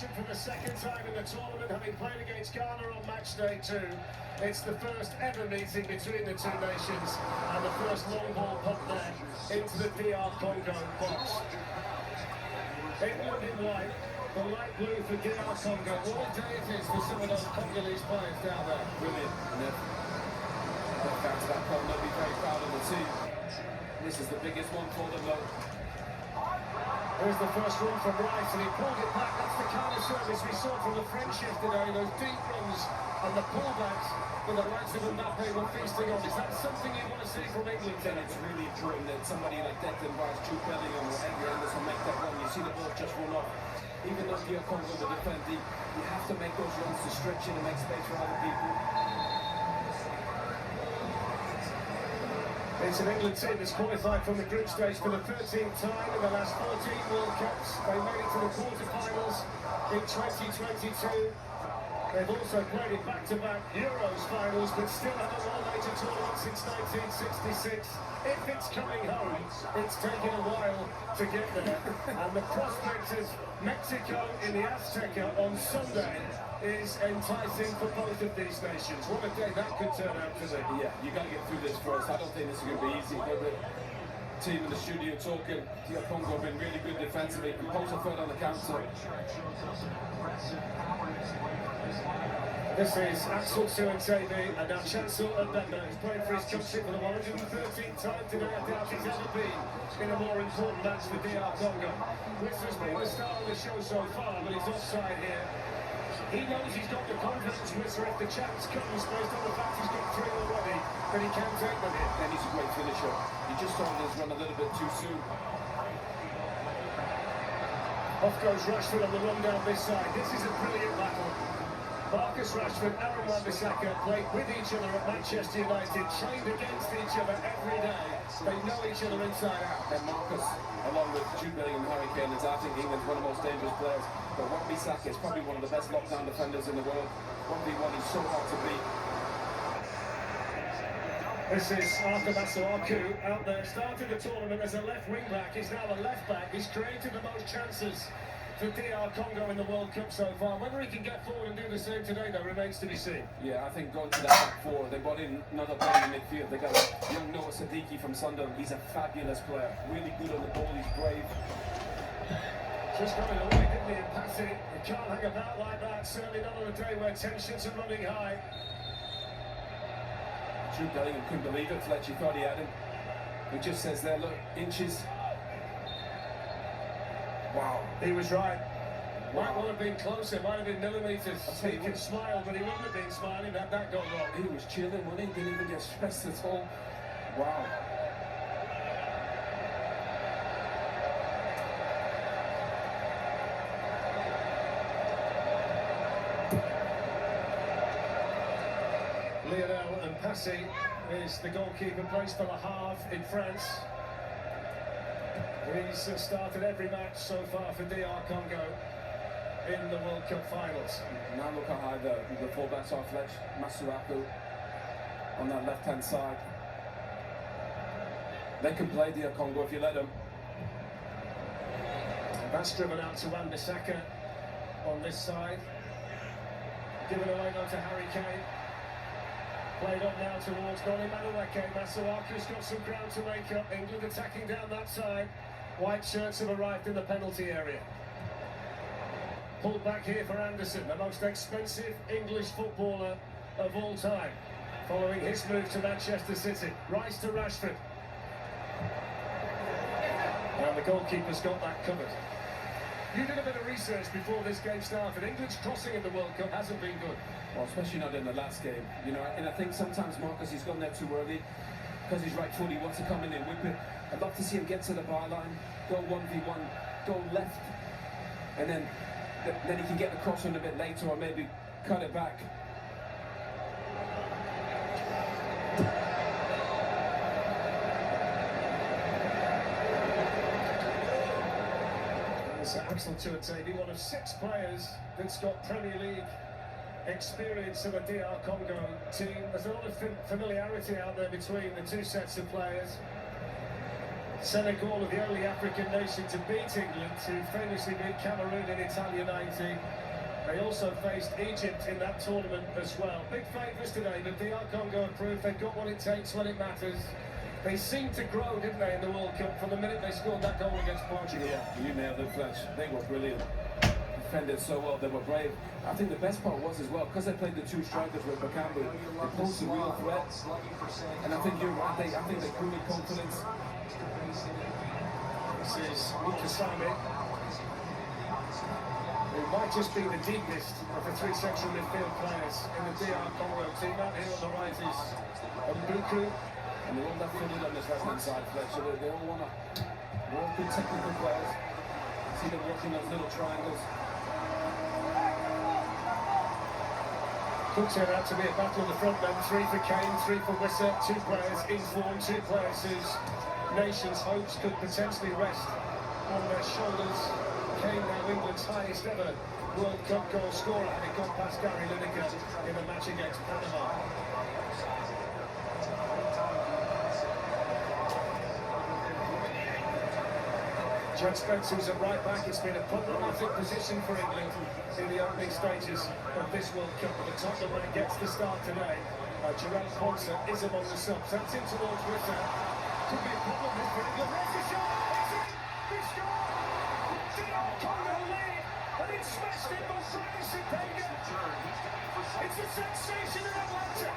nation for the second time in the tournament, having played against Ghana on match day 2. It's the first ever meeting between the two nations, and the first long ball pump there into the DR Congo box. England in white, the light blue for DR Congo. What a day it is for some of those Congolese players down there. Brilliant. And they'll back to that point, they'll be very proud of the team. This is the biggest one for them, though. Here's the first run from Rice, and he pulled it back. That's the kind of service we saw from the French yesterday, those deep runs and the pullbacks that the likes of Mbappe were feasting on. Is that something you want to see from England? And it's really important that somebody like Declan Rice, Jude Bellingham or Edgar Anderson make that run. You see the ball just run off. Even though DR Congo the defender, you have to make those runs to stretch in and make space for other people. It's an England team that's qualified from the group stage for the 13th time in the last 14 World Cups. They made it to the quarter-finals in 2022. They've also played in back-to-back Euros finals, but still haven't won a major tournament since 1966. If it's coming home, it's taken a while to get there. And the prospect of Mexico in the Azteca on Sunday is enticing for both of these nations. What a day that could turn out to be. Yeah, you got to get through this first. I don't think this is going to be easy. But the team in the studio talking, DR Congo have been really good defensively. Compose a third on the counter. This is Axel Suantebe and now Chancel Mbemba, who's playing for his country for the 113th time today. I doubt he's ever been in a more important match for DR Congo. Whistler's been the star of the show so far, but he's offside here. He knows he's got the confidence, Whistler, if the chance comes, based on the fact he's got 3 already, but he can take them here. And he's a great finisher. He just started his run a little bit too soon. Off goes Rashford on the run down this side. This is a brilliant battle. Marcus Rashford, Aaron Wan-Bissaka played with each other at Manchester United, trained against each other every day. They know each other inside out. And Marcus, along with Jude Bellingham and Harry Kane, is I think England's one of the most dangerous players. But Wan-Bissaka is probably one of the best lockdown defenders in the world. 1v1, he's so hard to beat. This is Arthur Masuaku out there, started the tournament as a left wing back. He's now a left back. He's created the most chances for DR Congo in the World Cup so far. Whether he can get forward and do the same today, though, remains to be seen. Yeah, I think going to that back four, they brought in another player in the midfield. They got young Noah Sadiki from Sunderland. He's a fabulous player, really good on the ball. He's brave. Just coming away, didn't he, in passing? You can't hang about like that. Certainly not on a day where tensions are running high. Jude Bellingham couldn't believe it. Fletcher thought he had him. He just says there, look, inches. Wow. He was right. Might well have been closer, might have been millimetres. He can smile, but he wouldn't have been smiling had that gone wrong. He was chilling, wasn't he? Didn't even get stressed at all. Wow. Lionel Mpassi is the goalkeeper, plays for the HAW in France. He's started every match so far for DR Congo in the World Cup finals. Now look how high the fullbacks are, Fletch, Masuaku on that left-hand side. They can play DR Congo if you let them. That's driven out to Wan-Bissaka on this side. Given away now to Harry Kane. Played on now towards Goni Madueke. Masuaku's got some ground to make up. England attacking down that side. White shirts have arrived in the penalty area. Pulled back here for Anderson, the most expensive English footballer of all time, following his move to Manchester City. Rice to Rashford. And the goalkeeper's got that covered. You did a bit of research before this game started. England's crossing in the World Cup hasn't been good. Well, especially not in the last game, you know, and I think sometimes Marcus, he's gone there too early because he's right foot, he wants to come in and whip it. I'd love to see him get to the byline, go 1v1, go left, and then he can get the cross on a bit later or maybe cut it back. There's Axel Tuatebe, one of 6 players that's got Premier League experience of a DR Congo team. There's a lot of familiarity out there between the two sets of players. Senegal are the only African nation to beat England, who famously beat Cameroon in Italia 90. They also faced Egypt in that tournament as well. Big favourites today, but DR Congo have proved they've got what it takes when it matters. They seemed to grow, didn't they, in the World Cup from the minute they scored that goal against Portugal. Yeah, you nailed it, Fletch. They were brilliant. Defended so well, they were brave. I think the best part was as well, because they played the two strikers with Bakambu, they posed a real threat. And I think you're right, I think they grew in confidence. This is Mukasami, who might just be the deepest of the three central midfield players in the DR Congo team. Out here on the right is Mbuku. And they're all left-footed on this left-hand side, Fletch, so they all want to... They're all good technical players. See them working those little triangles. Could turn out to be a battle of the front then. 3 for Kane, 3 for Wissa. 2 players in form, 2 players whose nation's hopes could potentially rest on their shoulders. Kane now England's highest ever World Cup goal scorer, and it got past Gary Lineker in the match against Panama. Jed Spencer's at right back. It's been a problematic position for England in the opening stages of this World Cup. But the Tottenham man gets the start today. Jarell Quansah is among the subs. That's in towards Wissa. Could be a problem here for England. There's the shot! It's in! He scored! DR Congo lead! And it's smashed in by Brian Sipenga. It's a sensation in Atlanta.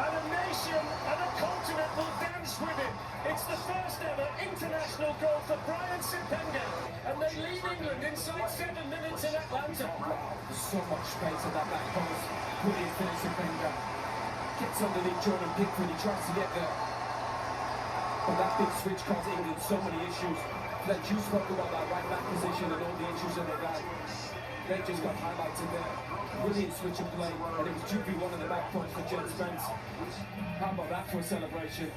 And a nation and a continent will dance with him. It's the first ever international goal for Brian Sipenga, and they lead England inside 7 minutes in Atlanta. Wow, there's so much space at that back post. Brilliant finish, Sipenga. Gets underneath Jordan Pickford, he tries to get there. But that big switch caused England so many issues. That you spoke about that right back position and all the issues that they've had. They just got highlighted there. Brilliant switch of play, and it was 2v1 in the back post for Jed Spence. How about that for a celebration?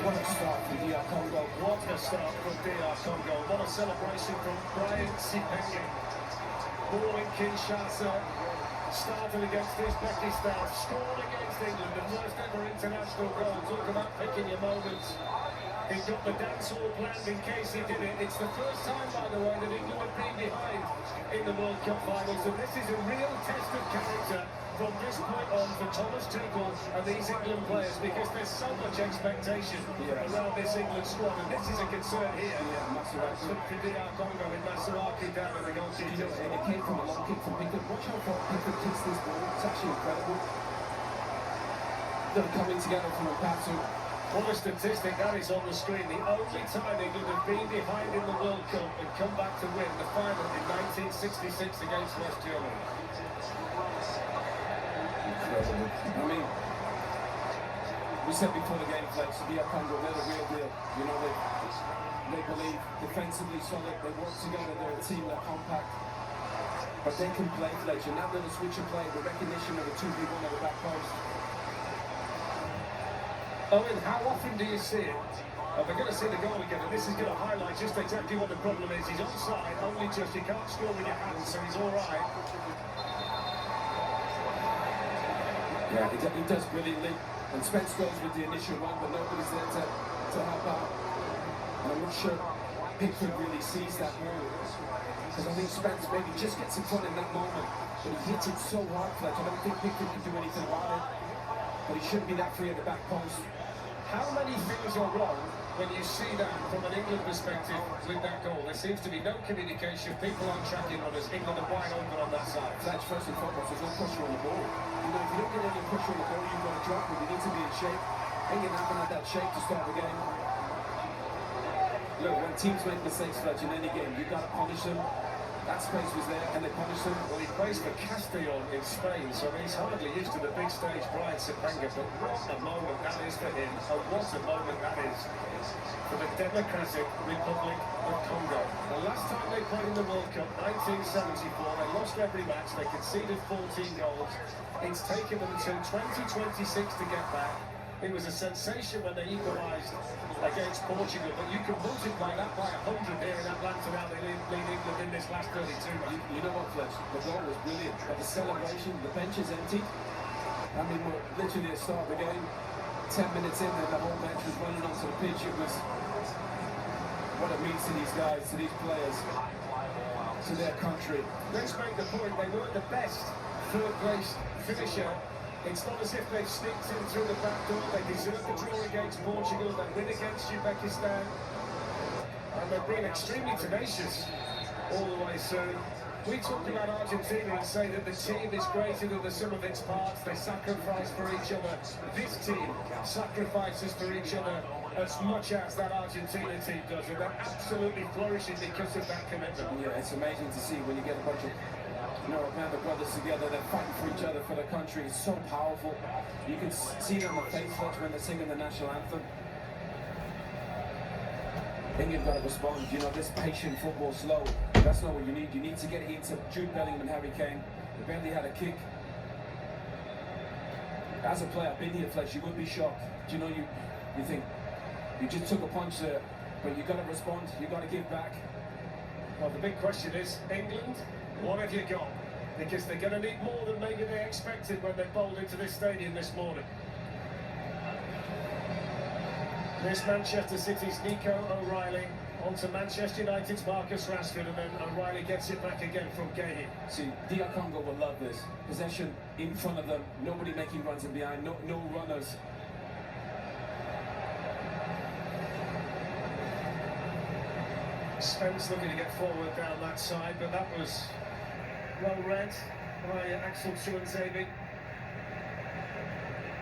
What a start from DR Congo. What a start from DR Congo. What a celebration from Brian Sipenga. Ball in Kinshasa. Started against Uzbekistan. Scored against England. The first ever international goal. Talk about picking your moments. He got the dance hall planned in case he did it. It's the first time, by the way, that England have been behind in the World Cup finals. And this is a real test of character from this point on for Thomas Tuchel and these England players, because there's so much expectation around this England squad. And this is a concern here. For DR Congo with Masuaki down in the goalkeeper. And it came from a long kick from Pickford. Watch how far Pickford kicks this ball. It's actually incredible. They're coming together from a pass. What a statistic that is on the screen. The only time England have been behind in the World Cup and come back to win the final in 1966 against West Germany. Incredible. I mean, we said before the game, Flex, DR Congo, they're the real deal. You know, they believe defensively solid, they work together, they're a team, they're compact. But they can play, Flex, and that little switch of play, the recognition of the 2v1 at the back post. Owen, how often do you see it? We're going to see the goal again, and this is going to highlight just exactly what the problem is. He's onside, only just, you can't score with your hands, so he's all right. Yeah, he does brilliantly. And Spence goes with the initial run, but nobody's there to help out. And I'm not sure Pickford really sees that move. Because I think Spence maybe just gets in front in that moment. But he hits it so hard, Fletch. I don't think Pickford can do anything about it. But he shouldn't be that free at the back post. How many things are wrong when you see that from an England perspective with that goal? There seems to be no communication, people aren't tracking on us, England are wide open on that side. Fletch, first and foremost, there's no pressure on the ball. You know, if you don't get any pressure on the ball, you've got to drop it. You need to be in shape. England haven't had that shape to start the game. Look, when teams make mistakes, Fletch, in any game, you've got to punish them. That space was there, and they punished him. Well, he plays for Castellon in Spain, so he's hardly used to the big stage, Brian Sepenga, but what a moment that is for him, and what a moment that is for the Democratic Republic of Congo. The last time they played in the World Cup, 1974, they lost every match, they conceded 14 goals. It's taken them until 2026 to get back. It was a sensation when they equalised against Portugal, but you can multiply that by 100 here in Atlanta now. They lead England in this last 32. You know what, Fletch? The goal was brilliant, but the celebration, the bench is empty. I mean, we're literally at the start of the game. 10 minutes in, and the whole bench was running onto the pitch. It was what it means to these guys, to these players, to their country. Let's make the point, they weren't the best third-place finisher. It's not as if they've sneaked in through the back door. They deserve the draw against Portugal. They win against Uzbekistan. And they've been extremely tenacious all the way through. We talk about Argentina and say that the team is greater than the sum of its parts. They sacrifice for each other. This team sacrifices for each other as much as that Argentina team does. And they're absolutely flourishing because of that commitment. Yeah, it's amazing to see when you get a bunch of band of brothers together, they're fighting for each other, for the country. It's so powerful. You can see it on the face when they're singing the national anthem. England got to respond. You know, this patient football slow, that's not what you need. You need to get into Jude Bellingham and Harry Kane. They barely had a kick. As a player, I've been here, Fletch, you would be shocked. Do you know, you think, you just took a punch there, but you got to respond, you got to give back. Well, the big question is, England, what have you got? Because they're going to need more than maybe they expected when they bowled into this stadium this morning. There's Manchester City's Nico O'Reilly onto Manchester United's Marcus Rashford, and then O'Reilly gets it back again from YEE. See, DR Congo will love this. Possession in front of them, nobody making runs in behind, no runners. Spence looking to get forward down that side, but that was well read by Axel Tuanzebe.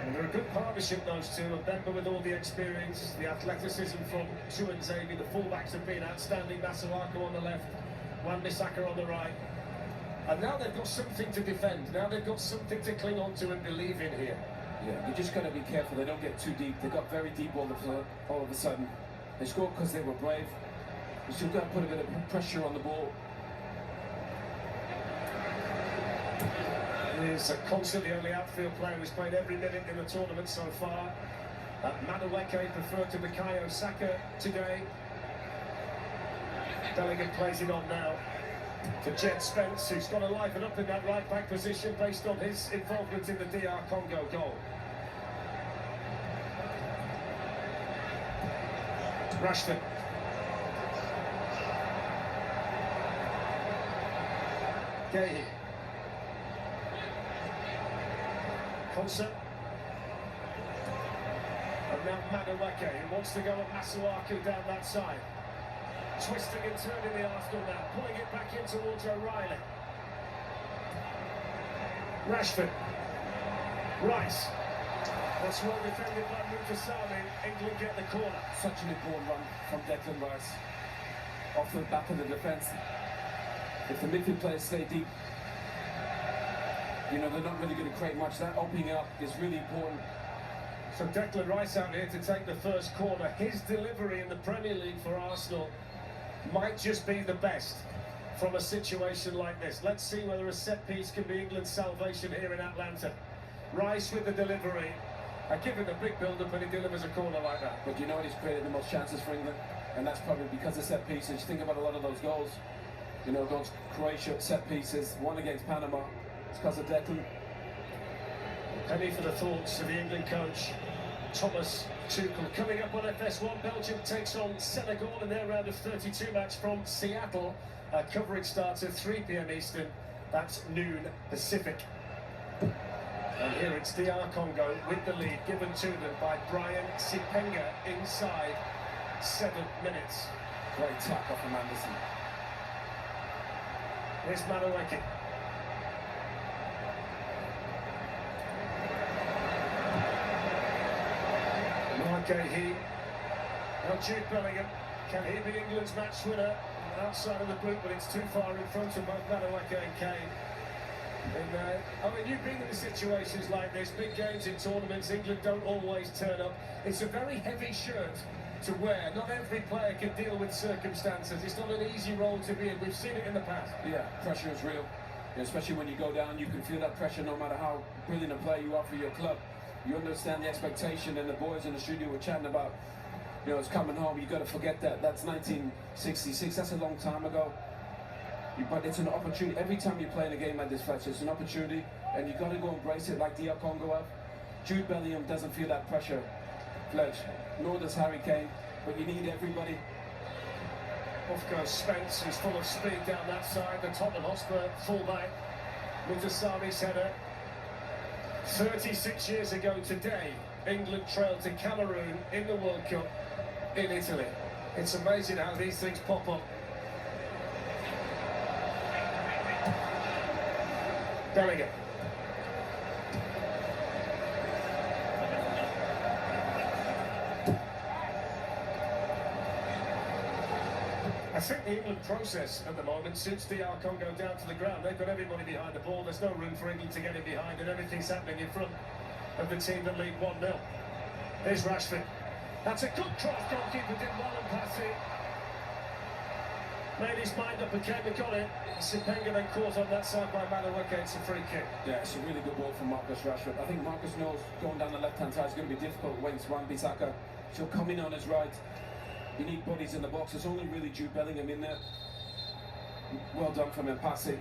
And they're a good partnership, those two. Mbemba with all the experience, the athleticism from Tuanzebe. The fullbacks have been outstanding. Masuaku on the left, Wan-Bissaka on the right. And now they've got something to defend. Now they've got something to cling on to and believe in here. Yeah, you just got to be careful. They don't get too deep. They got very deep all of a sudden. They scored because they were brave. You still got to put a bit of pressure on the ball. He is constantly only outfield player who's played every minute in the tournament so far. Madueke preferred to Bukayo Saka today. Bellingham plays it on now to Jed Spence, who's got to liven up in that right-back position based on his involvement in the DR Congo goal. Rashford. YEE. Concert. And now Madueke, who wants to go at Masuaku down that side. Twisting and turning the Arsenal now, pulling it back in towards O'Reilly. Rashford. Rice. That's well defended by Mufasami. England get the corner. Such an important run from Declan Rice. Off the back of the defence. If the midfield players stay deep, you know, they're not really going to create much. That opening up is really important. So Declan Rice out here to take the first corner. His delivery in the Premier League for Arsenal might just be the best from a situation like this. Let's see whether a set piece can be England's salvation here in Atlanta. Rice with the delivery. I give him a big build-up and he delivers a corner like that. But you know what, he's created the most chances for England, and that's probably because of set pieces. Think about a lot of those goals. You know, those Croatia set pieces, one against Panama, it's because of Declan. Penny for the thoughts of the England coach, Thomas Tuchel. Coming up on FS1, Belgium takes on Senegal in their round of 32 match from Seattle. Coverage starts at 3 p.m. Eastern, that's noon Pacific. And here it's DR Congo with the lead given to them by Brian Sepenga inside 7 minutes. Great tackle from Anderson. Here's Madueke. YEE. Now Jude Bellingham. Can he be England's match winner? Outside of the group, but it's too far in front of both Madueke and Kane. I mean, you've been in situations like this, big games in tournaments, England don't always turn up. It's a very heavy shirt to wear. Not every player can deal with circumstances. It's not an easy role to be in. We've seen it in the past. Yeah, pressure is real. Especially when you go down, you can feel that pressure no matter how brilliant a player you are for your club. You understand the expectation, and the boys in the studio were chatting about, you know, it's coming home. You've got to forget that. That's 1966. That's a long time ago. But it's an opportunity. Every time you play in a game like this, Fletcher, it's an opportunity, and you've got to go embrace it like DR Congo have. Jude Bellingham doesn't feel that pressure, Fletch, nor does Harry Kane, but you need everybody. Off goes Spence, who's full of speed down that side. The Tottenham Hotspur fullback. Mutasami's header. 36 years ago today, England trailed to Cameroon in the World Cup in Italy. It's amazing how these things pop up. Bellingham. I think the England process at the moment, since DR Congo down to the ground, they've got everybody behind the ball. There's no room for England to get in behind, and everything's happening in front of the team that lead 1-0. Here's Rashford. That's a good cross. Goalkeeper did well and pass it. Made his mind up again, and got it. Sipenga then caught on that side by Madueke. It's a free kick. Yeah, it's a really good ball from Marcus Rashford. I think Marcus knows going down the left-hand side is going to be difficult against Wan-Bissaka. She'll come in on his right. You need bodies in the box. There's only really Jude Bellingham in there. Well done from him, passing.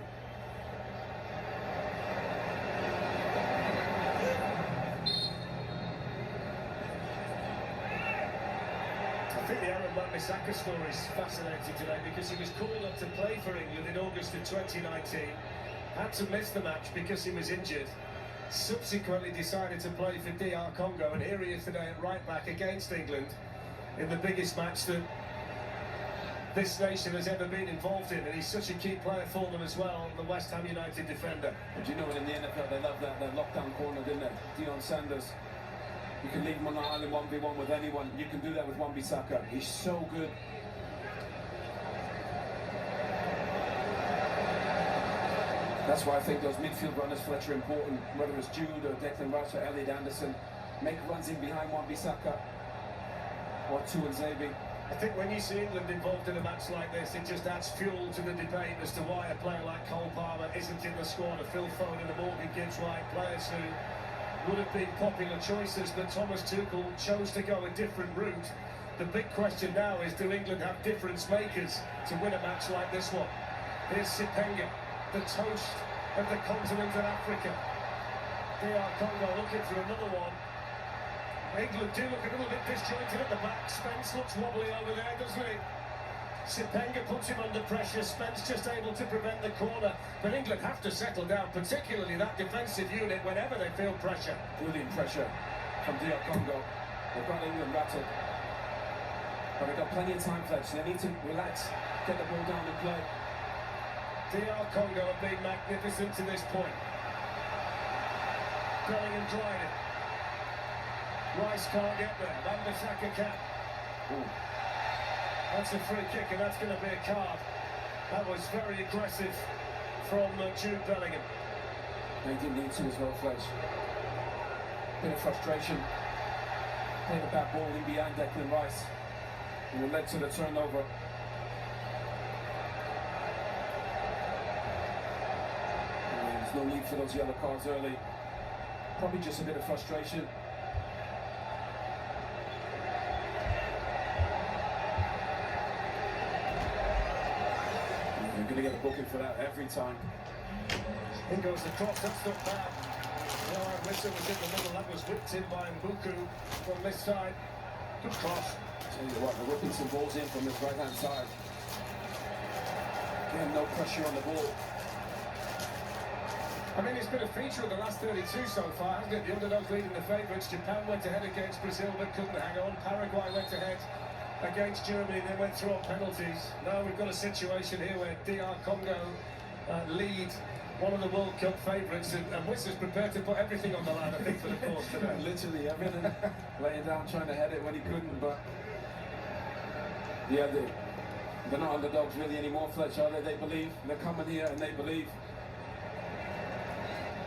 I think the Aaron Wan-Bissaka story is fascinating today because he was called up to play for England in August of 2019. Had to miss the match because he was injured. Subsequently decided to play for DR Congo, and here he is today at right back against England in the biggest match that this nation has ever been involved in, and he's such a key player for them as well, the West Ham United defender. And you know, in the NFL they love that lockdown corner, didn't they? Deion Sanders. You can leave him on the island 1v1 with anyone. You can do that with Wan-Bissaka. He's so good. That's why I think those midfield runners, Fletcher, are important. Whether it's Jude or Declan Rice or Elliot Anderson, make runs in behind Wan-Bissaka. Or Tuanzebe. I think when you see England involved in a match like this, it just adds fuel to the debate as to why a player like Cole Palmer isn't in the squad, or Phil Foden and Morgan Gibbs-White, players who would have been popular choices, but Thomas Tuchel chose to go a different route. The big question now is, do England have difference makers to win a match like this one? Here's Sipenga, the toast of the continent of Africa. DR Congo looking for another one. England do look a little bit disjointed at the back. Spence looks wobbly over there, doesn't he? Sipenga puts him under pressure. Spence just able to prevent the corner. But England have to settle down, particularly that defensive unit, whenever they feel pressure. Brilliant pressure from DR Congo. They've got England rattled. But they've got plenty of time, Fletch. They need to relax, get the ball down and play. DR Congo have been magnificent to this point. Bellingham tried it. Rice can't get there. Wan-Bissaka can. Ooh. That's a free kick, and that's going to be a card. That was very aggressive from Jude Bellingham. They didn't need to as well, Fletch. Bit of frustration. Played the back ball in behind Declan Rice, and it led to the turnover. And there's no need for those yellow cards early. Probably just a bit of frustration. You're going to get a booking for that every time. In goes the cross, that's not bad. Johan Wissa was in the middle, that was whipped in by Mbuku from this side. Good cross. Tell you what, they're whipping some balls in from his right-hand side. Again, no pressure on the ball. I mean, it's been a feature of the last 32 so far, hasn't it? The underdogs leading the favourites. Japan went ahead against Brazil but couldn't hang on. Paraguay went ahead against Germany, they went through on penalties. Now we've got a situation here where DR Congo lead one of the World Cup favourites, and Wissa's prepared to put everything on the line, I think, for the course today. Literally everything. Laying down, trying to head it when he couldn't, but Yeah, they're not underdogs really anymore, Fletch, are they? They believe. They're coming here and they believe.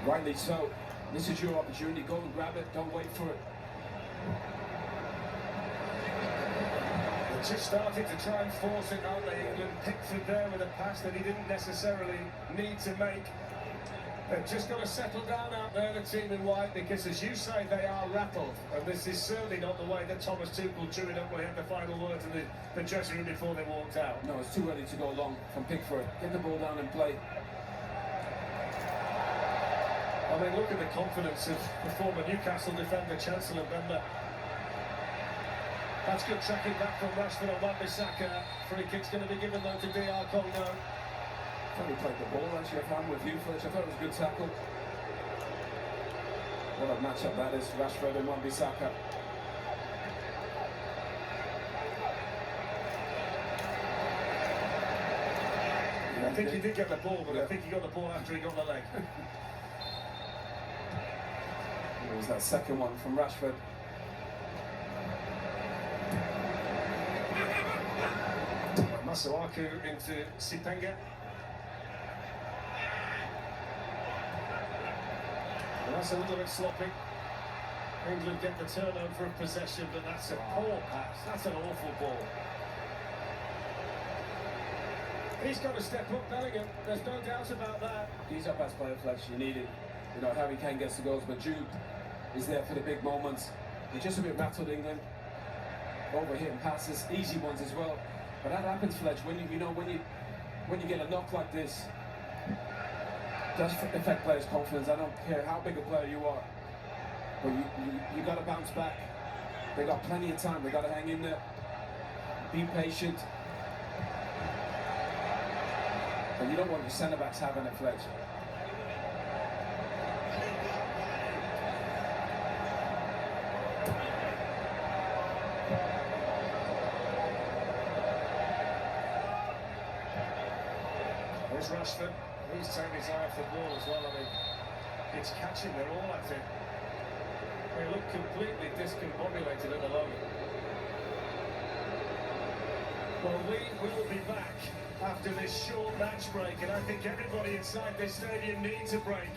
Rightly so. This is your opportunity. Go and grab it. Don't wait for it. They're just starting to try and force it, aren't they? England Pickford there with a pass that he didn't necessarily need to make. They've just got to settle down out there, the team in white, because as you say, they are rattled. And this is certainly not the way that Thomas Tuchel drew it up when he had the final word to the dressing room before they walked out. No, it's too early to go long from Pickford. Get the ball down and play. I mean, look at the confidence of the former Newcastle defender, Chancellor Bemba. That's good tracking back from Rashford on Wan-Bissaka. Free kick's going to be given though to DR Congo. I thought he played the ball actually, if I'm with you, Fletch. I thought it was a good tackle. What a matchup that is, Rashford and Wan-Bissaka. I think he did get the ball, but I think he got the ball after he got the leg. It was that second one from Rashford. Masuaku into Sipenga. Well, that's a little bit sloppy. England get the turnover of possession, but that's a poor pass. That's an awful ball. He's got to step up, Bellingham. There's no doubt about that. He's our best player, Fletch. You need it. You know, Harry Kane gets the goals, but Jude is there for the big moments. They're just a bit rattled, England. Overhitting passes, easy ones as well. But that happens, Fletch, when you get a knock like this. It does affect players' confidence. I don't care how big a player you are, but you got to bounce back. They got plenty of time. They got to hang in there. Be patient. And you don't want your centre backs having it, Fletch. There's Rashford. He's taking his eye off the ball as well. I mean, it's catching. They're all at it. They look completely discombobulated at the moment. Well, we will be back after this short match break, and I think everybody inside this stadium needs a break,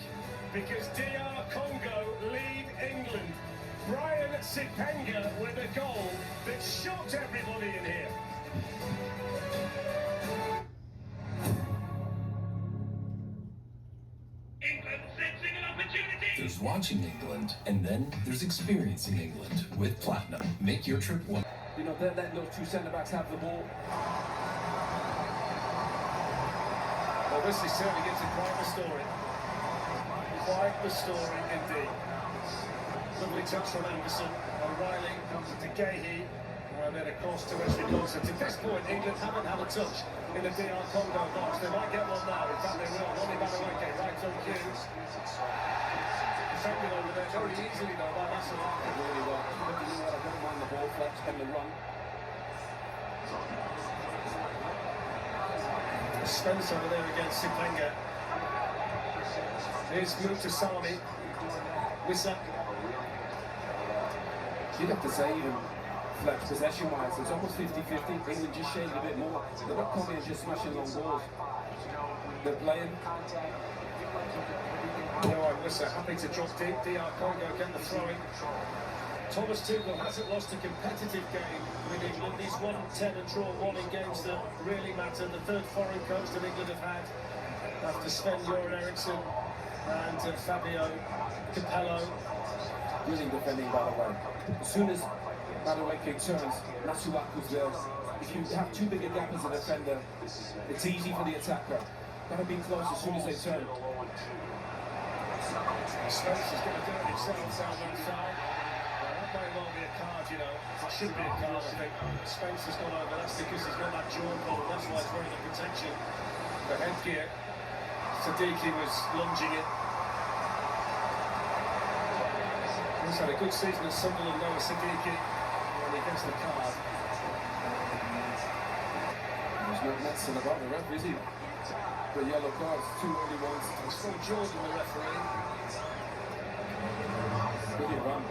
because DR Congo lead England. Brian Sipenga with a goal that shocked everybody in here. There's watching England, and then there's experiencing England with Platinum. Make your trip one. You know, they're letting those two centre-backs have the ball. Well, this is turning into quite the story. Quite the story indeed. Lovely touch from Anderson. O'Reilly comes to Gahey. And then across to Wesley Dawson. To this point, England haven't had a touch in the DR Congo box. They might get one now. In fact, they will. Ronnie Madueke, right on cue. Something over there very easily though by Masuaku. Really well. I don't mind the ball, Fletch, and the run. Spence over there against Sipenga. Here's moved to Sami. Wissa. You'd have to say, even Fletch, possession-wise, it's almost 50-50. England just shaded a bit more. They're not coming and just smashing long balls. They're playing. Wissa happy to drop deep. DR Congo get the throwing. Thomas Tuchel hasn't lost a competitive game with England. He's won 10 and drawn 1 in games that really matter. The third foreign coach that England have had after Sven-Göran Eriksson and Fabio Capello. Brilliant defending, by the way. As soon as Madueke turns, Masuaku's there. If you have too big a gap as a defender, it's easy for the attacker. Got to be close as soon as they turn. Spence is going to do it himself down one side. That may well be a card, you know. It should be a card, I think. Spence has gone over. That's because he's got that jaw pull. That's why he's wearing the protection. The headgear. Siddiqui was lunging it. He's had a good season at Sunderland, though, Siddiqui, when he gets the card. There's no messing about the ref, is he? The yellow cards, 2 early ones. It's from Jordan, the referee. Brilliant run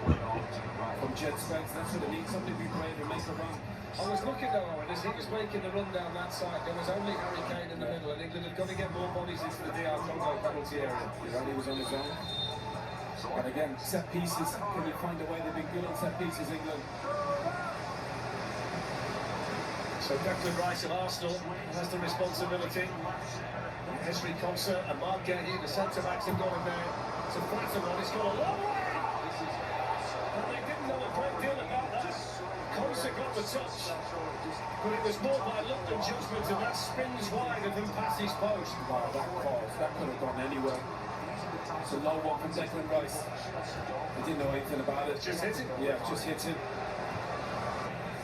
from Jed Spence. That's what they need, something to be brave and make a run. I was looking though, and as he was making the run down that side, there was only Harry Kane in the middle, and England have got to get more bodies into the DR Congo penalty area. He was on his own. But again, set pieces, can you find a way? They've been good on set pieces, England. So Declan Rice of Arsenal has the responsibility. Esri Konsa and Mark Gahey, the centre-backs, have gone in there to flatter one. It's gone a long way! And they didn't know a great deal about that. Konsa got the touch, but it was more by luck than judgment, and that spins wide of Mpassi's post. Wow, that could have gone anywhere. It's a low one from Declan Rice. He didn't know anything about it. Just hit it? Yeah, just hit him.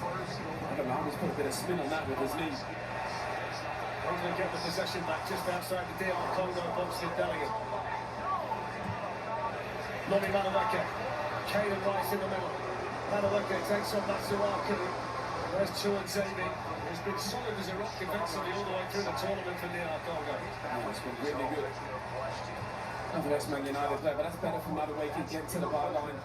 I don't know, he's put a bit of spin on that with his knee. England get the possession back just outside the DR Congo box in Bellingham. Lonnie Madueke, Kane and Rice in the middle. Madueke takes on Masuaku. There's Chuanzebe, who's been solid as a rock defensively all the way through the tournament for DR Congo. Oh, it's been really good. Another ex-Man United player, but that's better for Madueke getting to the byline.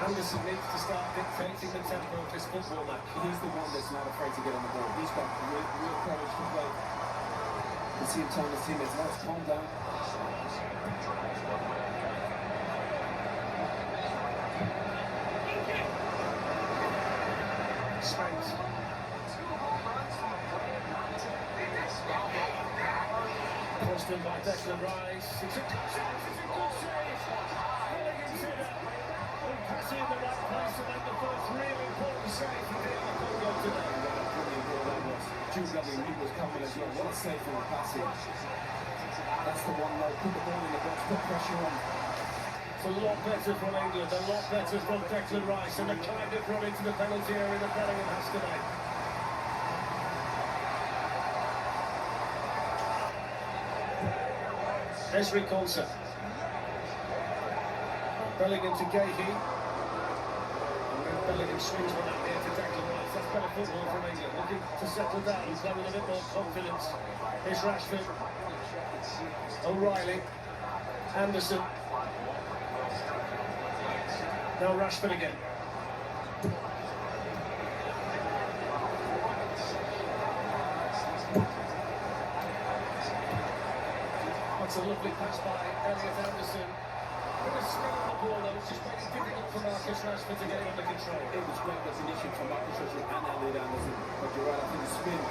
Anderson needs to start dictating the tempo of this football match. He's the one that's not afraid to get on the ball. He's got real courage to play. You see him telling his teammates, let's calm down. Spence. Crossed in by Declan Rice. It's a good save. Mpassi in the right place to make the first really important save for DR Congo today. Jude Bellingham, he was coming as well. What a save from Mpassi. That's the one though. Put the ball in the box, put pressure on. It's a lot better from England, a lot better from Declan Rice, and the kind of run into the penalty area that Bellingham has today. Esri Konsa. Bellingham to Gahey. And then Bellingham swings one out here to Declan Rice. That's better football from England. Looking to settle down, play with a bit more confidence. Here's Rashford. O'Reilly. Anderson. Now Rashford again. That's a lovely pass by Elliot Anderson. With a spin on the ball though, which just made it difficult for Marcus Rashford to get it under control. It was great recognition from Marcus Rashford and Elliot Anderson. But you're right, I think the spin.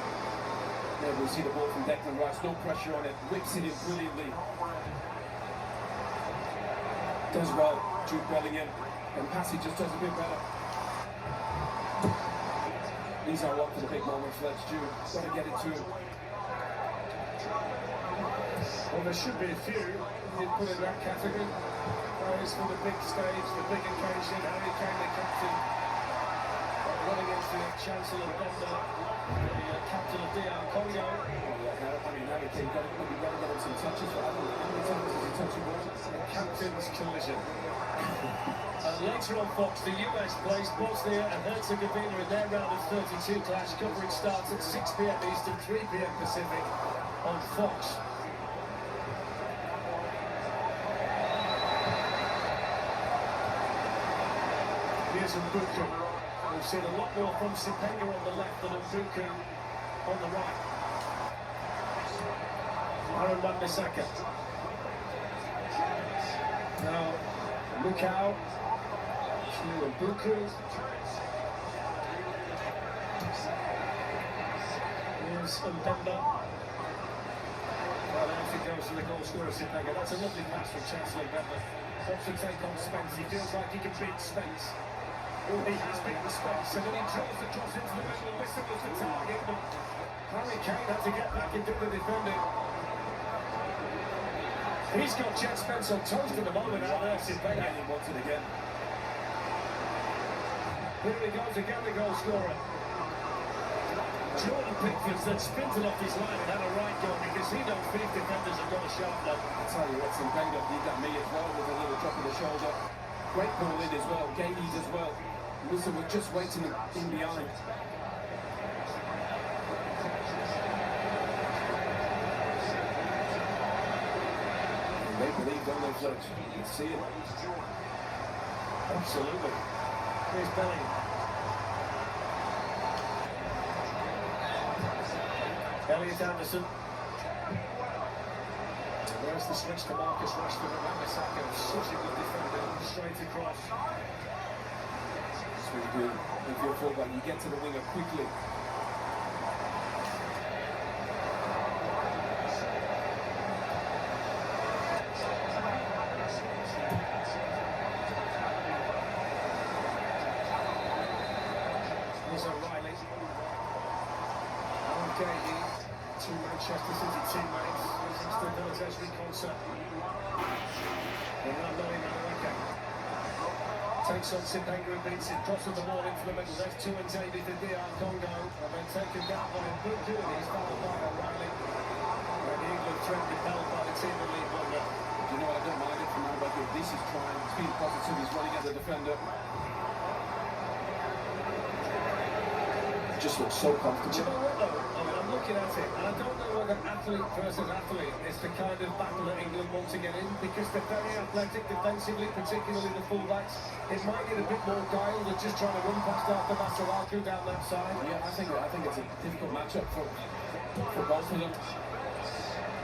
There we see the ball from Declan Rice, no pressure on it, whips it in brilliantly. Does well, Jude Bellingham. And Mpassi just does a bit better. These are up for the big moments, let's Jude. Got to get it to him. Well, there should be a few you'd put in that category. Players for the big stage, the big occasion. Harry Kane, the captain, running into the Chancellor Bender, the captain of DR Congo. I mean, Harry Kane got to get him some touches for that. How many times has he touched the ball? The captain's collision. And later on Fox, the US plays Bosnia and Herzegovina in their round of 32 clash. Coverage starts at 6 p.m. Eastern, 3 p.m. Pacific on Fox. Here's Mbuku. We've seen a lot more from Sipenga on the left than Mbuku on the right. Aaron Wan-Bissaka. Now, Lukau. Mbuku. Here's Mbemba. Well, out it goes to the goal scorer, Sipenga. That's a lovely pass from Chancellor Mbemba. Wants to take on Spence. He feels like he can beat Spence. Oh, he has beaten Spence, and then he draws the cross into the middle. Listen was the target, but Harry Kane had to get back and do the defending. He's got Jet Spence on toast at the moment out there, Sipenga. He wants it again. Here he goes again, the goal scorer. Jordan Pickford's then sprinted off his line and had a right goal because he knows these defenders have got a shot now. I tell you what, Sipenga did that me as well with a little drop of the shoulder. Great ball in as well, Gahey's as well. Wilson was just waiting in behind. And they believe, don't they, Fletch? You can see it. Absolutely. Here's Bellingham. Elliot Anderson. There's the switch to Marcus Rashford and Wan-Bissaka. Such a good defender, straight across. That's what you do. If you're a fullback, you get to the winger quickly. Here's O'Reilly. YEE, two Manchester City teammates. Aston Villa's Esri Concert. And now Noni Madueke takes on Simpenga and beats it. Crosses the ball into the middle. There's two and Davy for DR Congo. And then taken down by Mbuku, and he's fouled by O'Reilly. And the England threat repelled by the team in lead one. You know what, I don't mind it from now, but this is trying. He's being positive, he's running at the defender. Just looks so comfortable. Do you know what though? I mean, I'm looking at it, and I don't know whether athlete versus athlete is the kind of battle that England want to get in, because they're very athletic defensively, particularly the fullbacks. It might get a bit more guile than just trying to run past after Masuaku down that side. Yeah, I think it's a difficult matchup for both of them.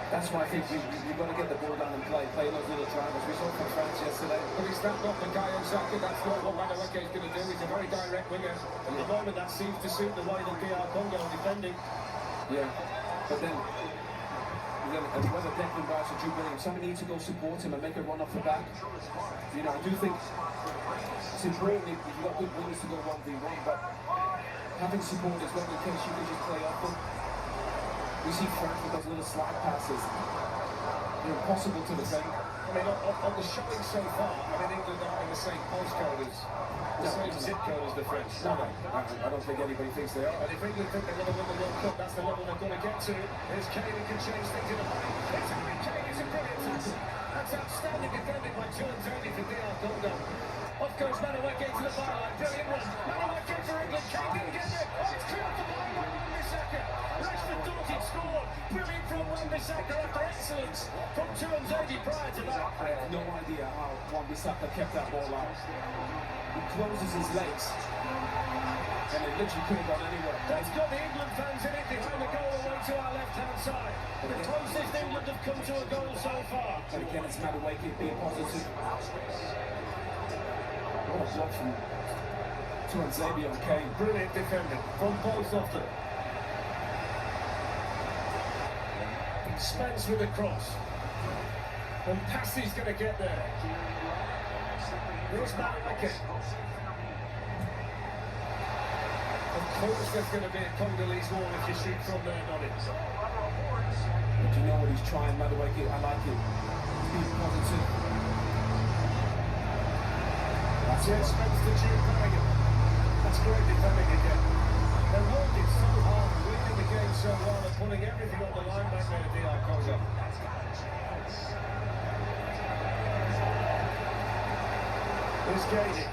That's why I think you've got to get the ball down and play those little triangles. We saw from France yesterday. But he's not Bukayo Saka, that's not what Madueke is going to do. He's a very direct winger. At the moment, that seems to suit the way that DR Congo are defending. Yeah, but then whether Declan Rice or Jude Bellingham, somebody needs to go support him and make a run off the back. You know, I do think it's important if you've got good wingers to go 1v1, but having support as well in case you can just play off them. We see France with those little slide passes. They're impossible to defend. I mean, on the showing so far, I mean, England are in the same postcode as, the same zip code as the French. No, I don't think anybody thinks they are. And if England think they're going to win the World Cup, that's the level they're going to get to. Here's Kane who can change things in a hurry. It's Harry Kane, it's a brilliant tackle. That's outstanding defending by John Terry for DR Congo. Off goes Madueke to the byline. Brilliant one. Madueke for England. Kane didn't get there. Oh, it's clear off the byline. Wan-Bissaka. Rashford thought he'd scored. Brilliant from Wan-Bissaka after excellence from Tuanzebe prior to that. I have no idea how Wan-Bissaka kept that ball out. He closes his legs, and it literally couldn't have gone anywhere. That's got the England fans in it behind the goal away to our left-hand side. The closest England have come to a goal so far. And again, it's Madueke being positive. What a block from Tuanzebe on Kane. Brilliant defending from both of them. Spence with a cross. And Passey's going to get there. Here's Madueke. Of course there's going to be a Congolese wall if you shoot from there, not it. But you know what he's trying, Madueke? I like it. He's being positive. That's it, Spence to Jude Bellingham. That's great defending again. They're working so hard, winning the game so well, and putting everything on the line back there at DR Congo. Here's Gady.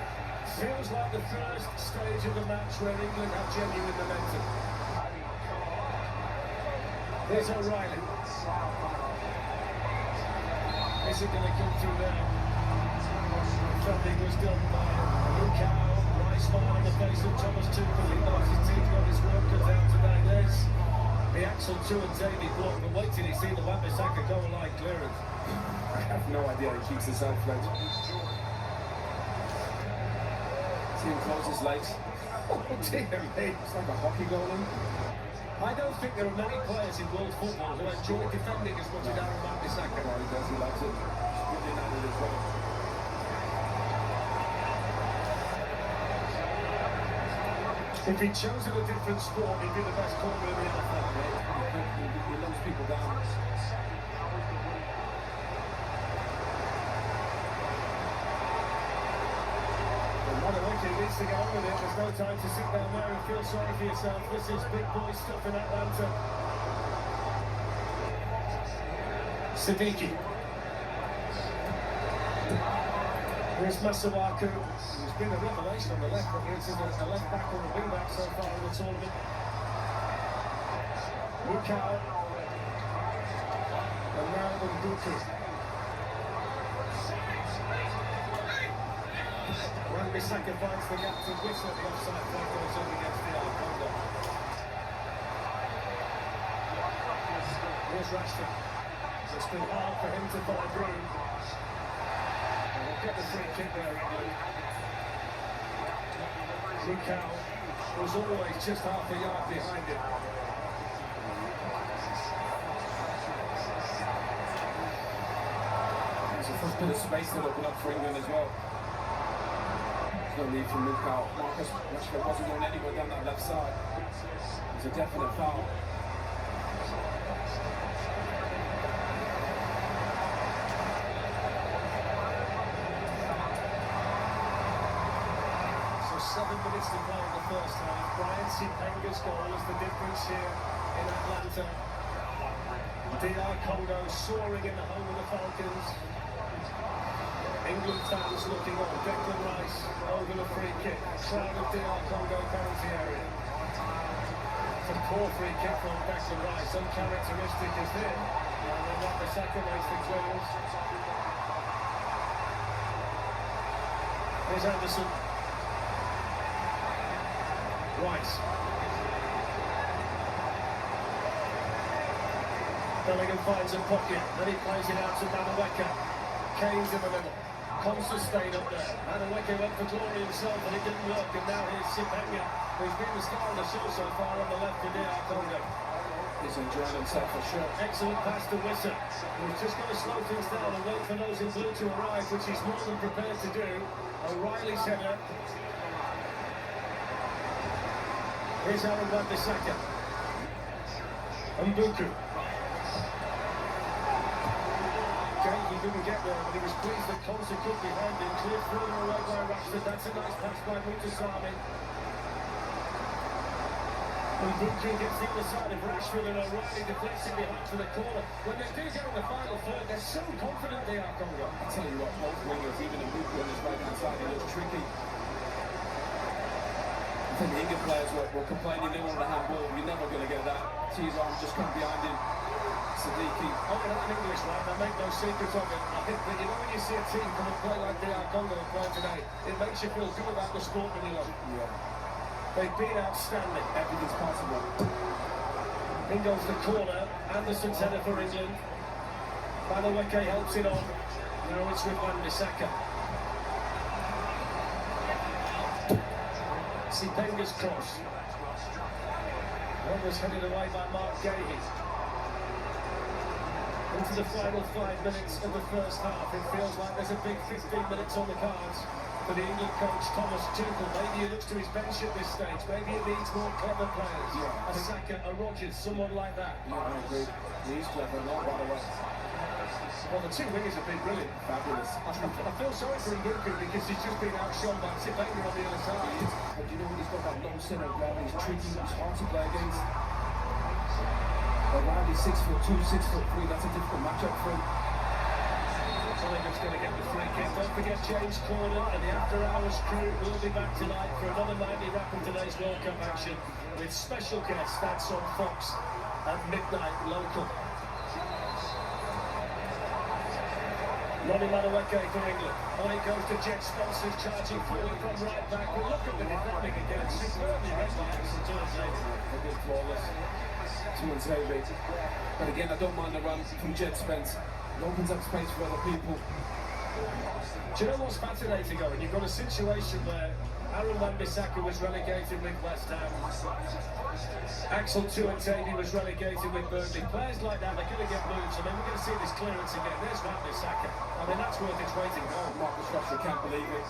Feels like the first stage of the match where England have genuine momentum. Here's O'Reilly. Is it going to come through now? Something was done by Lukau. Nice smile on the face of Thomas Tuchel. He knows his team's got his work cut out today. There's the Axel Tuanzebe block. But wait till you see the Wan-Bissaka goal line clearance. I have no idea he keeps his outflank. See him close his legs. Oh dear me. It's like a hockey goal in. I don't think there are many players in world football who enjoy defending as much as Aaron Wan-Bissaka. No, he does, he likes it. He's brilliant at it as well. If he'd chosen a different sport, he'd be the best corner in the NFL. He loves people down. Madueke needs to get on with it. There's no time to sit down there and feel sorry for yourself. This is big boy stuff in Atlanta. Siddiqui. Here's Masuaku, who's been a revelation on the left, but he's a left back or a wing back so far in the tournament. Lukau. And now Mbuku. Wan-Bissaka finds the gap to Whistler. The offside flag goes up against the Congo. Here's Rashford. It's been hard for him to find room. And we'll get the free kick there, England. Lukau was always just half a yard behind him. There's a first bit of space to open up for England as well. There's no need for Lukau. Marcus Rashford wasn't going anywhere down that left side. It's a definite foul. So 7 minutes to play in the first half. Brian Sipenga's goal is the difference here in Atlanta. DR Congo soaring in the home of the Falcons. England fans looking on. Declan Rice over the free kick. Crowd of DR Congo penalty area. It's a poor free kick from Declan Rice. Uncharacteristic as him. And then Wan-Bissaka makes the clearance. Here's Anderson. Rice. Bellingham finds a pocket, then he plays it out to Madueke. Kane's in the middle. Comes to stay up there. Madueke went for glory himself, but it didn't work. And now here's Sipenga, who's been the star of the show so far on the left for DR Congo. He's enjoying himself for sure. Excellent pass to Whistler, who's just going to slow things down and wait for those in blue to arrive, which he's more than prepared to do. O'Reilly's header. Here's Aaron Wan-Bissaka. Mbuku. He couldn't get there, but he was pleased that Colson could behind him. Cleared further away by Rashford. That's a nice pass by Mutasami. Mbuku gets the other side of Rashford, and O'Reilly deflects him behind for the corner. When they do go in the final third, they're so confident they are, Congo. I tell you what, both wingers, even Mbuku on his right-hand side, he looks tricky. I think the England players were complaining they wanted a handball. You're never going to get that. See his arm just come behind him. Siddiqui. Oh, and an English lad, I make no secret of it. I think that, you know, when you see a team come and play like DR Congo play today, it makes you feel good about the sport when you love it. Yeah. They've been outstanding. Everything's possible. In goes the corner. Anderson's header for England. Madueke helps it on. Now it's with Wan-Bissaka. Sipenga's cross. One was headed away by Mark Gahey. Into the final 5 minutes of the first half. It feels like there's a big 15 minutes on the cards for the England coach Thomas Tuchel. Maybe he looks to his bench at this stage. Maybe he needs more clever players. Yeah. A Saka, a Rodgers, someone like that. Yeah, I agree. He's clever a lot, by the way. Well, the two wingers have been brilliant. Fabulous. I feel sorry for Mbuku because he's just been outshone by Sipenga on the other side. But you know what, he's got that low centre of gravity. He's tricky, he's hard to play against. Around he's 6'2", 6'3", that's a difficult matchup for him. Bellingam's going to get the free kick. Don't forget James Corden and the After Hours crew will be back tonight for another nightly wrap of today's World Cup action with special guests. That's on Fox at midnight local. Ronnie Madueke for England. On it goes to Jet Sponsors, charging forward from right back. Well, look at the defending again. Superbly read by Axel Tuanzebe. A bit flawless. Tuanzebe. But again, I don't mind the run from Jet Spence. It opens up space for other people. Do you know what's fascinating, Owen? You've got a situation where Aaron Wan-Bissaka was relegated with West Ham. Axel Tuanzebe was relegated with Burnley. Players like that, they're going to get moves. I mean, we're going to see this clearance again. There's Wan-Bissaka. I mean, that's worth its weight in gold. Marcus Rashford can't believe it.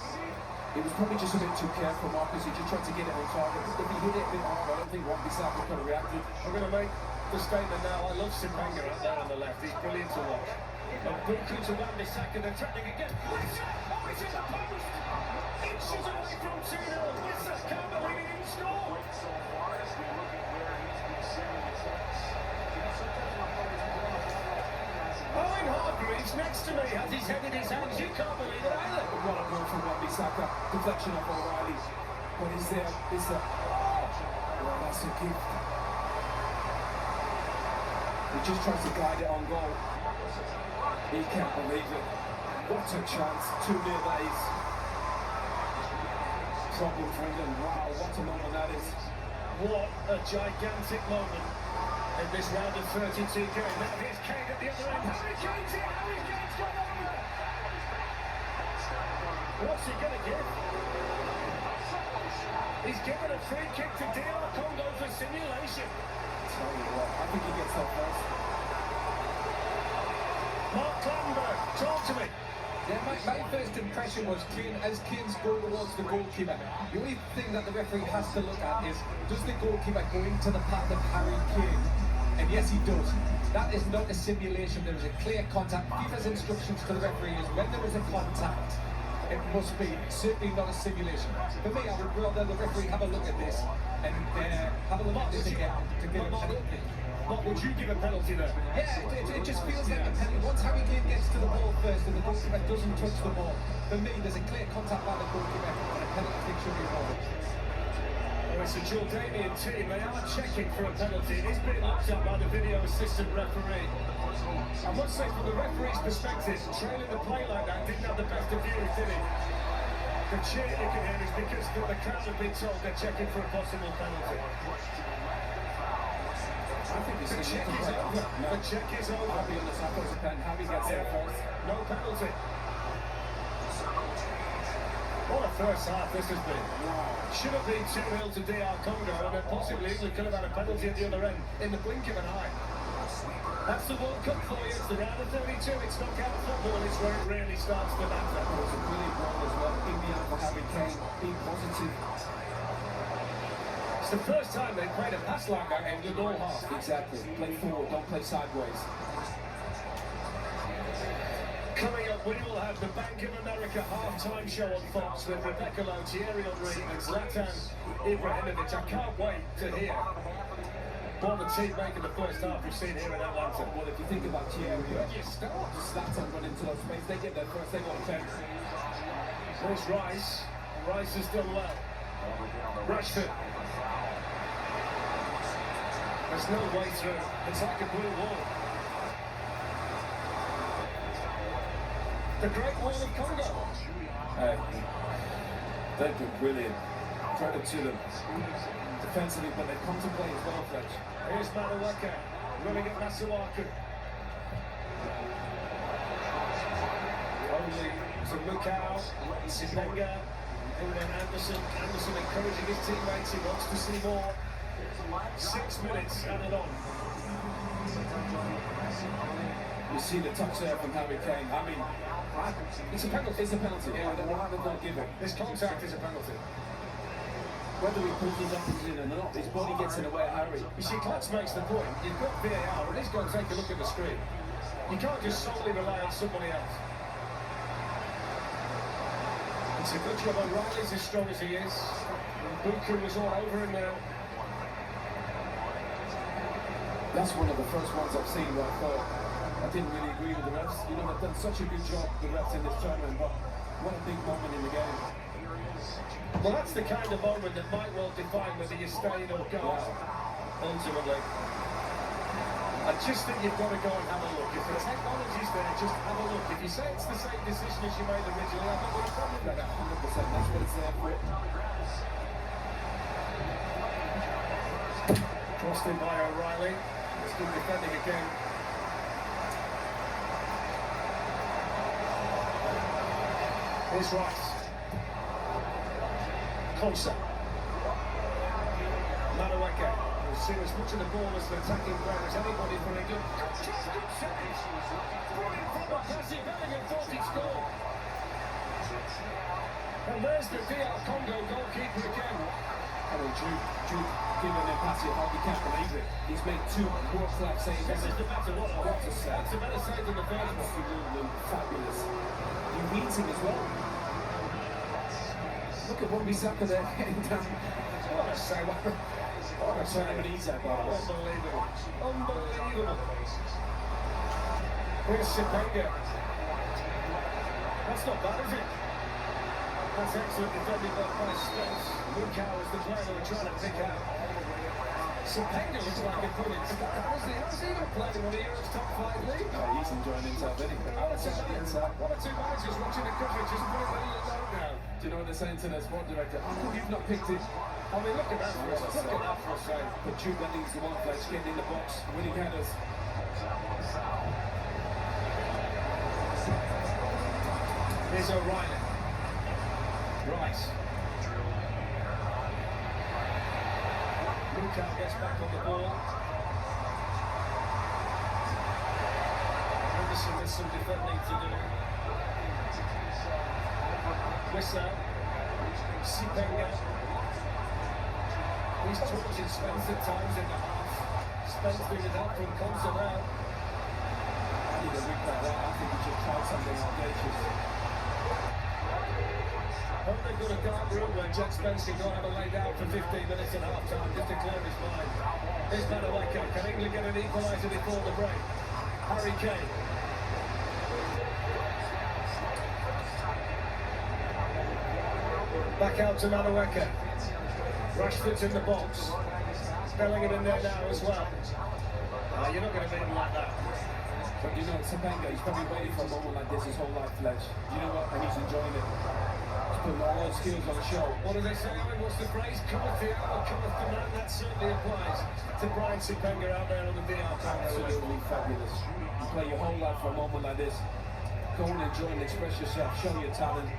It was probably just a bit too careful, Marcus. He just tried to get it on target. If he hit it a bit hard, I don't think Wan-Bissaka could have reacted. I'm going to make the statement now. I love Sipenga out there on the left. He's brilliant to watch. Mbuku to Wan-Bissaka, they're threatening again. Oh, it's in the post! Inches away from 2-0. Whistler can't believe he didn't score. Owen Hargreaves next to me has his head in his hands. You can't believe it either. What a goal from Wan-Bissaka. Deflection of O'Reilly. But is there? Well, that's a gift. He just tries to guide it on goal. He can't believe it. What a chance. 2-0 that is. problem for England. Wow, what a moment that is. What a gigantic moment in this round of 32 game. Now here's Kane at the other end. Harry Kane's here. Harry Kane's gone over. What's he going to give? He's given a free kick to DR Congo for simulation. Tell you what, I think he gets that first. Mark Clanberg, talk to me. Yeah, my first impression was Kane, as Kane's going towards the goalkeeper, the only thing that the referee has to look at is, does the goalkeeper go into the path of Harry Kane? And yes, he does. That is not a simulation, there is a clear contact. FIFA's instructions to the referee is when there is a contact, it must be certainly not a simulation. For me, I would rather the referee have a look at this and have a look at this again to give a penalty. What would you give a penalty there? Yeah, it just feels like a penalty. Once Harry Kane gets to the ball first and the goalkeeper doesn't touch the ball, for me, there's a clear contact by the goalkeeper and a penalty kick should be awarded. Well, it's a Jordanian team. They are checking for a penalty. It is being looked at by the video assistant referee. I must say, from the referee's perspective, trailing the play like that didn't have the best of views, did he? The cheer you can hear is because the crowd have been told they're checking for a possible penalty. I think The check is over. The check is over. I'll be honest, I thought it was a pen. Harry gets there first. No penalty. What a first half this has been. Should have been 2-0 to DR Congo, and then possibly England could have had a penalty at the other end in the blink of an eye. That's the World Cup for you. It's the round of 32. It's knockout football. It's where it really starts to matter. It was a brilliant goal as well. In the end for Harry Kane, being positive. It's the first time they've played a pass like that, England all half. Exactly. Play forward, don't play sideways. Coming up, we will have the Bank of America half-time show on Fox with Rebecca Lowe, Thierry Henry and Zlatan Ibrahimovic. I can't wait to hear what the team make of the first half we've seen here in Atlanta. Well, if you think about Thierry, Zlatan run into those space, they get there first, they want 10. There's Rice. Rice has done well. Rashford. There's no way through. It's like a blue wall. The Great Wall of Congo. They've been brilliant. Credit to them. Defensively, but they've come to play as well, Fletch. Here's Madueke running at Masuaku. Only to Lukau, Sipenga, and then Anderson. Anderson encouraging his teammates. He wants to see more. 6 minutes added on. You see the touch there from Harry Kane. I mean, it's a penalty. It's a penalty. Yeah, why would not give it? This contact is a penalty. Whether he pulls his uppers in or not, his body gets in the way of Harry. You see, Klutz makes the point. You've got VAR, and he's got to take a look at the screen. You can't just solely rely on somebody else. It's a good job. O'Reilly's as strong as he is. Buku was all over him now. That's one of the first ones I've seen where I thought I didn't really agree with the refs. You know, they've done such a good job, the refs in this tournament, but what a big moment in the game. Well, that's the kind of moment that might well define whether you stay or go. Ultimately. I just think you've got to go and have a look. If the technology's there, just have a look. If you say it's the same decision as you made originally, I've not got a problem with that. 100%, that's what it's there for. Crossed in by O'Reilly. It's good defending again. Here's Rice. Closer. Madueke will see as much of the ball as the attacking player as anybody for England. Good save! Brilliant from Percy Bellingham, thought he'd score. And there's the DR Congo goalkeeper again. I mean, Jude giving him pass it, you can't believe it. He's made 2 world-class saves. This is the better one. What a save. That's a better save than the first one. Absolutely fabulous. He beats him as well. Look at what Bissaka there getting down. What a save. What a save. Unbelievable. Unbelievable. Here's Sipenga. That's not bad, is it? That's excellent defending by Spence. Lukau is the player they were trying to pick out. Sipenga looks like a brilliant start. How's he going to play in one of Europe's top 5 leagues? Oh, he's enjoying himself, isn't he? One or two managers watching the coverage just put it on the note now. Do you know what they're saying to their sport director? How come you've not picked it? I mean, look at that for us. Look at that for a save. But Jude Bellingham's the one Fletch getting in the box, winning headers. Here's O'Reilly. Rice. Luka gets back on the ball. Henderson with some defending to do. Wissa. Sipenga. He's tortured Spence at times in the half. Spence doing it up from Conson now. I need a replay that. I think he should try something audacious. Hope they've got a dark room where Jack Spence can go and have a lay down for 15 minutes at half time just to clear his mind. Here's Madueke. Can England get an equaliser before the break? Harry Kane. Back out to Madueke. Rashford's in the box. Bellingham in there now as well. You're not going to beat him like that. But you know, Topanga, he's probably waiting for a moment like this his whole life, Fletch. You know what? And he's enjoying it. He's putting all those skills on the show. What do they say? I mean, what's the phrase? Cometh the hour, cometh the man. That certainly applies to Brian Topanga out there on the VR panel. Absolutely fabulous. You play your whole life for a moment like this. Go and enjoy and express yourself. Show your talent.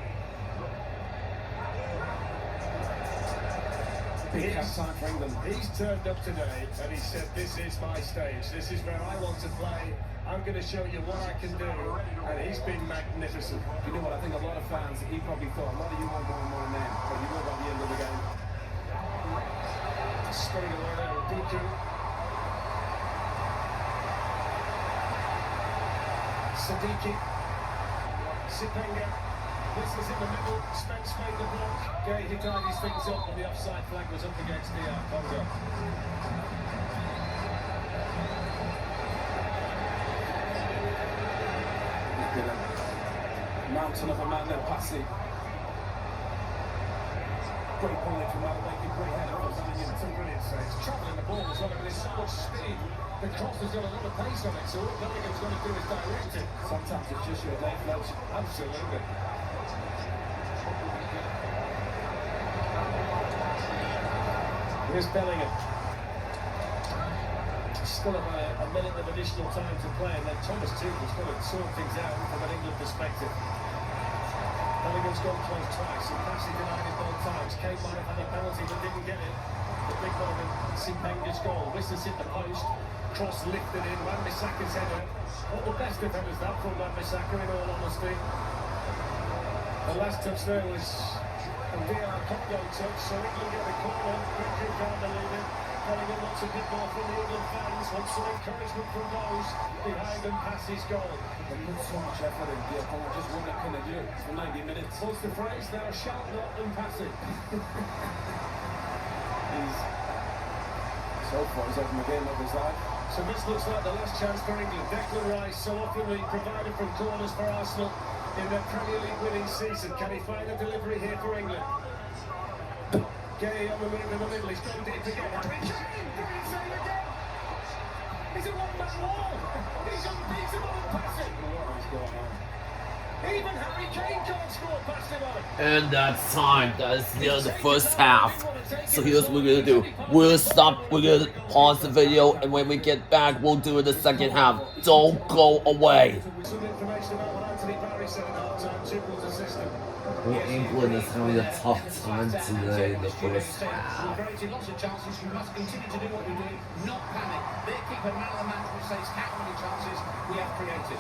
He's turned up today and he said, this is my stage, this is where I want to play, I'm going to show you what I can do, and he's been magnificent. You know what, I think a lot of fans, he probably thought, a lot of you won't go more than him, but you will by the end of the game. Spinning away there with Diki. Siddiqui. Sipenga. Whistles in the middle, Spence made the block. Gay, he tied his things up, and the offside flag was up against DR Congo. Mountain of a man there, passing. Great point from Madueke, great header from Bellingham. Some brilliant saves. Travelling the ball as well, but there's so much speed. The cross has got a lot of pace on it, so all Bellingham's got to do is direct it. Sometimes it's just your day, Fletch. Absolutely. Here's Bellingham. Still have a minute of additional time to play, and then Thomas Tuchel's got to sort things out from an England perspective. Bellingham's gone close twice, and Passy denied it both times. Kane might have had a penalty but didn't get it. The big one of Sipenga's goal. Whistles hit the post, cross lifted in, Wan-Bissaka's header. Not the best of headers that from Wan-Bissaka, in all honesty. The last touch there was a DR Congo touch, so England get the corner. Quickly can't believe it. Bellingham wants a bit more from the England fans, wants some encouragement from those behind them past his goal. They put so much effort in here, but just what can they do for 90 minutes? What's the phrase? Thou shalt not unpass it. So far, he's having a game of his life. So this looks like the last chance for England. Declan Rice, so often provided from corners for Arsenal in their Premier League winning season. Can he find a delivery here for England? Gay on the move in the middle. He's gone deep again. Harry Kane! Brilliant save again! He's a one-man wall! He's unbeatable in passing! What is going on? Even Harry Kane can't score past him on it! And that's time. That's the end of the first half. So here's what we're gonna do. We're gonna pause the video, and when we get back, we'll do the second half. Don't go away. Some information about what Anthony Barry said at half-time, Tuchel's assistant. Well, England is having a tough time today in the first half. We're creating lots of chances. We must continue to do what we're doing, not panic. Their keeper, man of the match, will say how many chances we have created.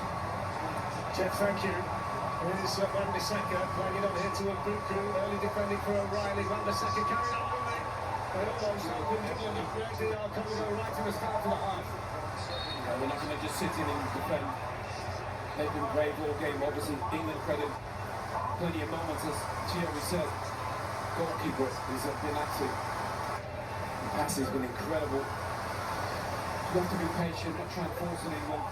Jeff, thank you. Here's Wan-Bissaka playing it on here to Mbuku, early defending for O'Reilly. Wan-Bissaka carried on with it. They almost opened England and created our Congo right to the start of the half. We're not going to just sit in and defend. They've been brave all game. Obviously, England credit plenty of moments, as Thierry said. Goalkeeper has been active. The pass has been incredible. You have to be patient, not try and force in England.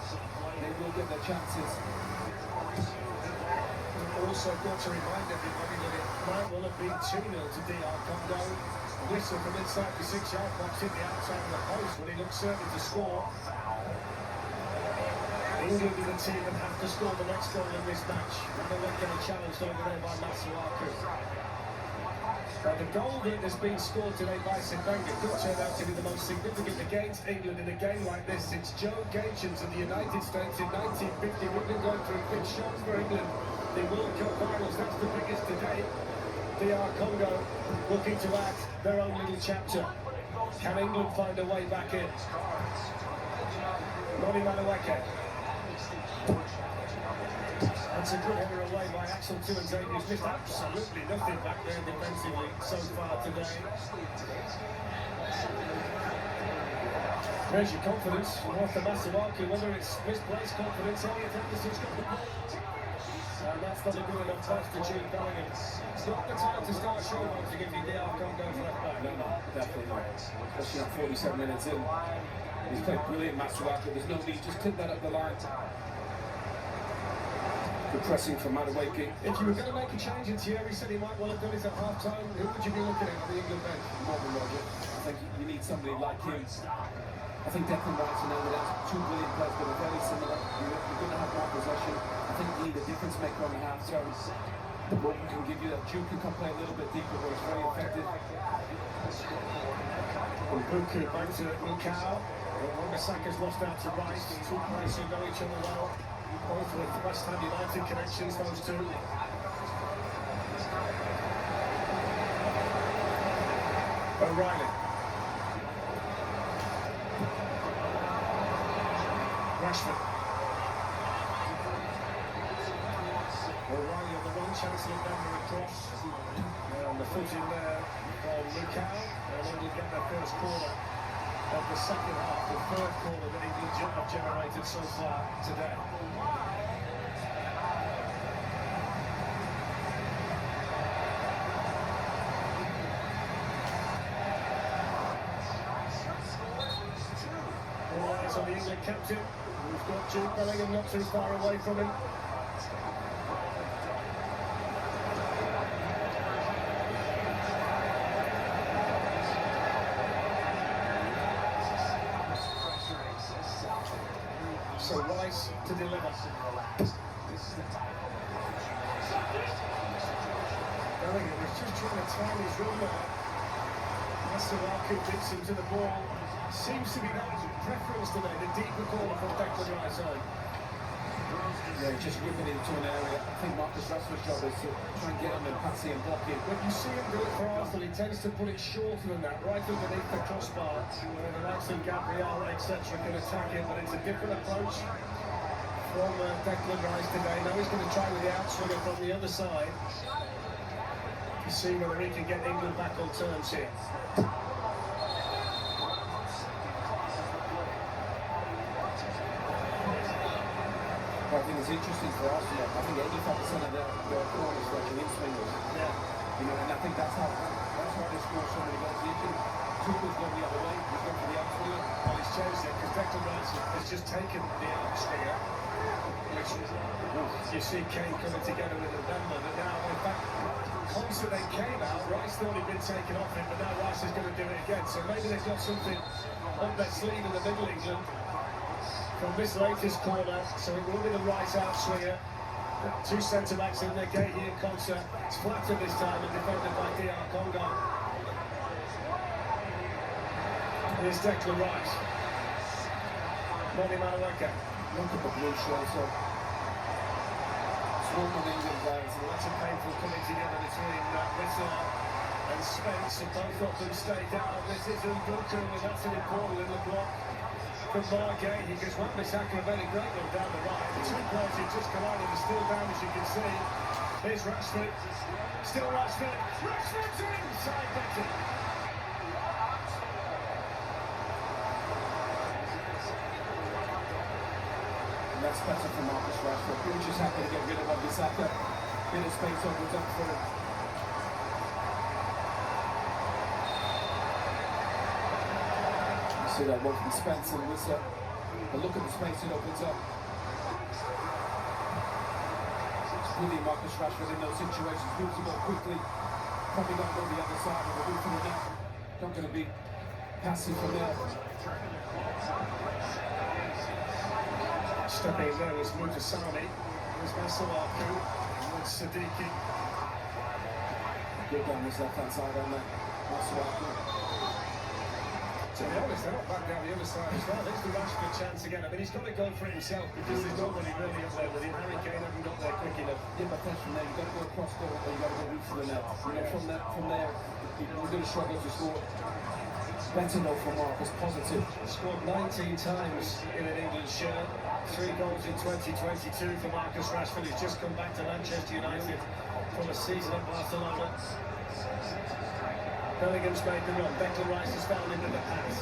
They will get their chances. Also got to remind everybody that it might well have been 2-0 to DR Congo. A whistle from inside the 6-yard box hit the outside of the post when he looked certain to score. England are the team that have to score the next goal in this match. And they won't get a challenge over there by Masuaku. The goal that has been scored today by Zimbabwe could turn out to be the most significant against England in a game like this since Joe Gaetjens of the United States in 1950. We've been going through big shots for England. The World Cup finals, that's the biggest today. DR Congo looking to add their own little chapter. Can England find a way back in? Noni Madueke. That's a good header away by Axel Tuanzebe, who's missed absolutely nothing back there defensively so far today. There's your confidence from Arthur Masuaku, whether it's misplaced confidence. Elliot Anderson's got the ball. And that's not a good enough pass to Jude Bellingham. It's not the time to start showing to give you DR Congo's left back. No, definitely not. Especially at 47 minutes in. He's played brilliant, Masuaku. There's no need, just tip that up the line. Good pressing from Madueke. If you were going to make a change, and Thierry said he might well have done it at half-time, who would you be looking at the England bench? Morgan Roger. I think you need somebody like him. I think Declan Rice and Elliot, two brilliant players, but are very similar. You're going to have more possession. I think you need a difference maker on the half turns. The ball can give you that. Duke can play a little bit deeper, but it's very effective. Buku back to Lukao. Wan-Bissaka's lost out to Rice. Two players who know each other well. Both with West Ham United connections, those two. O'Reilly. Rashford. O'Reilly on the run, chance of Denver across. And the foot in there from Lukao. And England get their first corner of the second half, the third corner that England have generated so far today. All eyes on the England captain. We've got Jude Bellingham not too far away from him. So Rice to deliver. Bellingham was just trying to time his run there. Masuaku dips into the ball. Seems to be that preference today, the deeper corner from Declan Rice on. Yeah, just whipping into an area. I think Marcus Rashford's job is to try and get him and pass it and block it. When you see him do it for Arsenal, he tends to put it shorter than that, right underneath the crossbar, where the likes of Gabriel, etc. can attack him, but it's a different approach from Declan Rice today. Now he's going to try with the outswinger from the other side to see whether he can get England back on terms here. I think it's interesting for Arsenal. I think 85% of their corners were actually in-swingers. Yeah. You know, and I think that's why they score so many goals. Tuchel's gone the other way. He's gone for the outswinger. Well, he's changed it because Declan Rice has just taken the outswinger, which you see Kane coming together with November. But now, in fact, Constant came out. Rice thought he'd been taken off him, but now Rice is going to do it again. So maybe they've got something up their sleeve in the middle England from this latest corner. So it will be the Rice outswinger. Two centre-backs in there, Gahey and Konsa. It's flattered this time and defended by DR Congo. Here's Declan Rice. Noni Madueke. Look at the blue shirts up. Swarming England players. Lots of painful coming together between Wissler and Spence, and both of them stay down. This is Buku, and that's an important little block from Gahey, because Wan-Bissaka a very great one down the right. The two players who just collided are still down, as you can see. Here's Rashford. Still Rashford. Rashford's inside Becky. That's better for Marcus Rashford. He was just happy to get rid of Wan-Bissaka. Bit of space opens up for him. You see that one from Spence and Wissler. But look at the space it opens up. It's really Marcus Rashford in those situations. Moves the ball quickly. Probably not go the other side of the roof of the net. Not going to be Passing from there. Stepping in there was Mutasani. There's Masuaku. There's Siddiqui. Good down this left-hand side on that. Masuaku. To be honest, they're not back down the other side as well. There's the Rashford chance again. I mean, he's got to go for it himself because there's nobody really up there with him. Harry Kane hasn't got there quick enough. Yeah, but then from there, you've got to go across goal or you've got to go reach for the net. You know, from there, you're going to struggle to score. Better though for Marcus, positive. Scored 19 times in an England shirt. 3 goals in 2022 for Marcus Rashford. He's just come back to Manchester United from a season at Barcelona. Bellingham's made the run. Declan Rice has found him with the pass.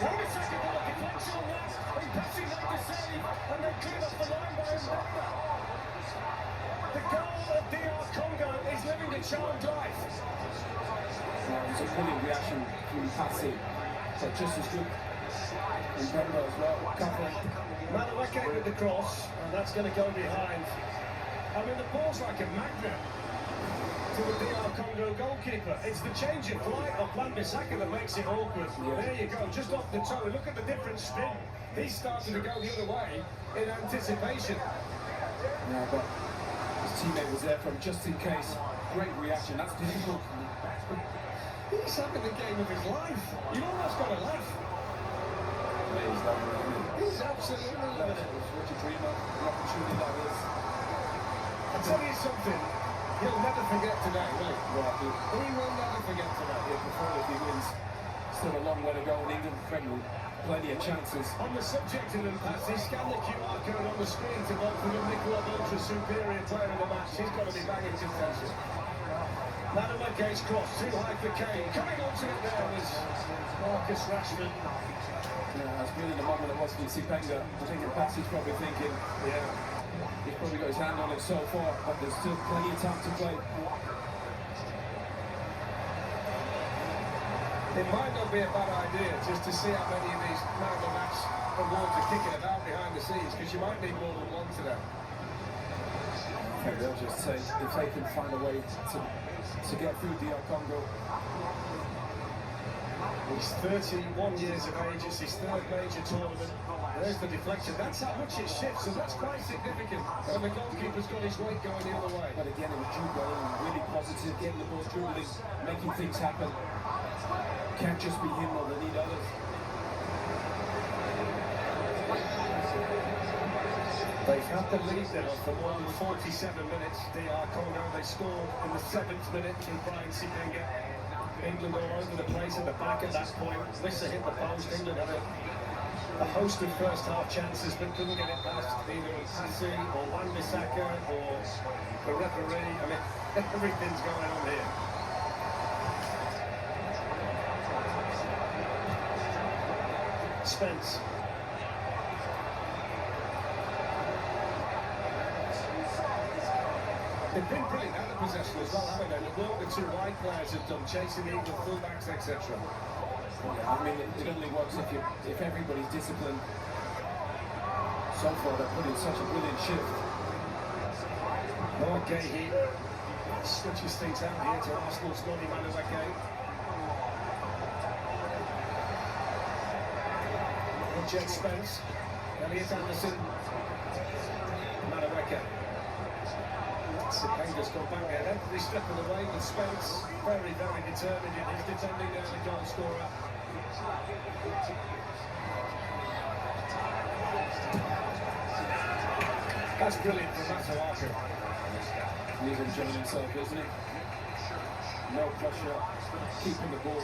What a second ball deflection on that. Impressive like to save, and they cleared off the line by Mbemba. The goal of DR Congo is living the charmed life. It was a brilliant reaction from Passy, but just as good. Mbemba as well, covering. Madueke with the cross, and that's going to go behind. I mean, the ball's like a magnet to the DR Congo goalkeeper. It's the change of flight of Wan-Bissaka that makes it awkward. Yeah. There you go, just off the toe. Look at the different spin. He started to go the other way in anticipation. Yeah, but his teammate was there for him just in case. Great reaction, that's difficult. He's having the game of his life. You've almost got to laugh. Yeah, he's loving it, isn't he? He's absolutely loving it. What you dream of, the opportunity that is. I'll tell you something, he'll never forget today, will he? Right, He will never forget today. yeah, before if he wins, still a long way to go in England, friendly, plenty of chances. On the subject of them passes, scan the QR code on the screen to vote for the Nicola Ultra superior player of the match. He's got to be banging contention. Madueke's cross, too high for Kane. Coming onto it there was Marcus Rashford. Yeah, as brilliant a moment it was for Sipenga. I think Passie's probably thinking, Yeah. he's probably got his hand on it so far, but there's still plenty of time to play. It might not be a bad idea just to see how many of these man of the match awards are kicking about behind the scenes, because you might need more than one today. I think they'll just say if they can find a way to get through DR Congo. He's 31 years of age, it's his 3rd major tournament. There's the deflection, that's how much it shifts, and that's quite significant. And the goalkeeper's got his weight going the other way. But again, it was Jude Bellingham, really positive, getting the ball dribbling, making things happen. Can't just be him, or they need others. They've had the lead now for more than 47 minutes. DR Congo, they scored in the 7th minute through Brian Sipenga. England all over the place at the back at that point. Lissa hit the post. England had a host of first half chances but couldn't get it past either Passy or Wan-Bissaka or the referee. I mean, everything's going on here. Spence. They've been brilliant out of possession as well, haven't they? The work the 2 wide players have done, chasing the England fullbacks, etc. Yeah, I mean, it only works if everybody's disciplined. So far, they're putting such a brilliant shift. Okay, he switches things out here to Arsenal's Noni Madueke. Jed Spence, Elliot Anderson, Madueke. Sipenga's gone back there every step of the way with Spence. Very, very determined in his defending there, the goal scorer. That's brilliant from Masuaku. He's enjoying himself, isn't he? No pressure, keeping the ball.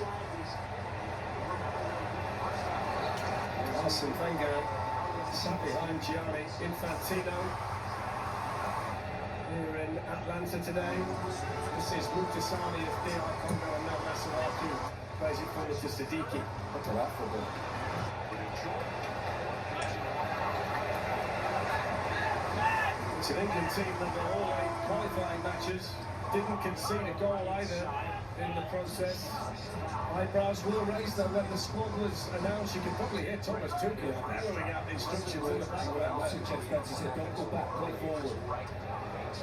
Arsene Wenger sat behind Gianni Infantino here in Atlanta today. This is Mutasani of DR Congo, and now Masuaku plays it forward to Siddiqui. Look at that football. It's an England team that won all 8 qualifying matches, didn't concede a goal either in the process. Eyebrows were raised though when the squad was announced. You could probably hear Thomas Tuchel bellowing out instructions in the background. Don't go back, play forward.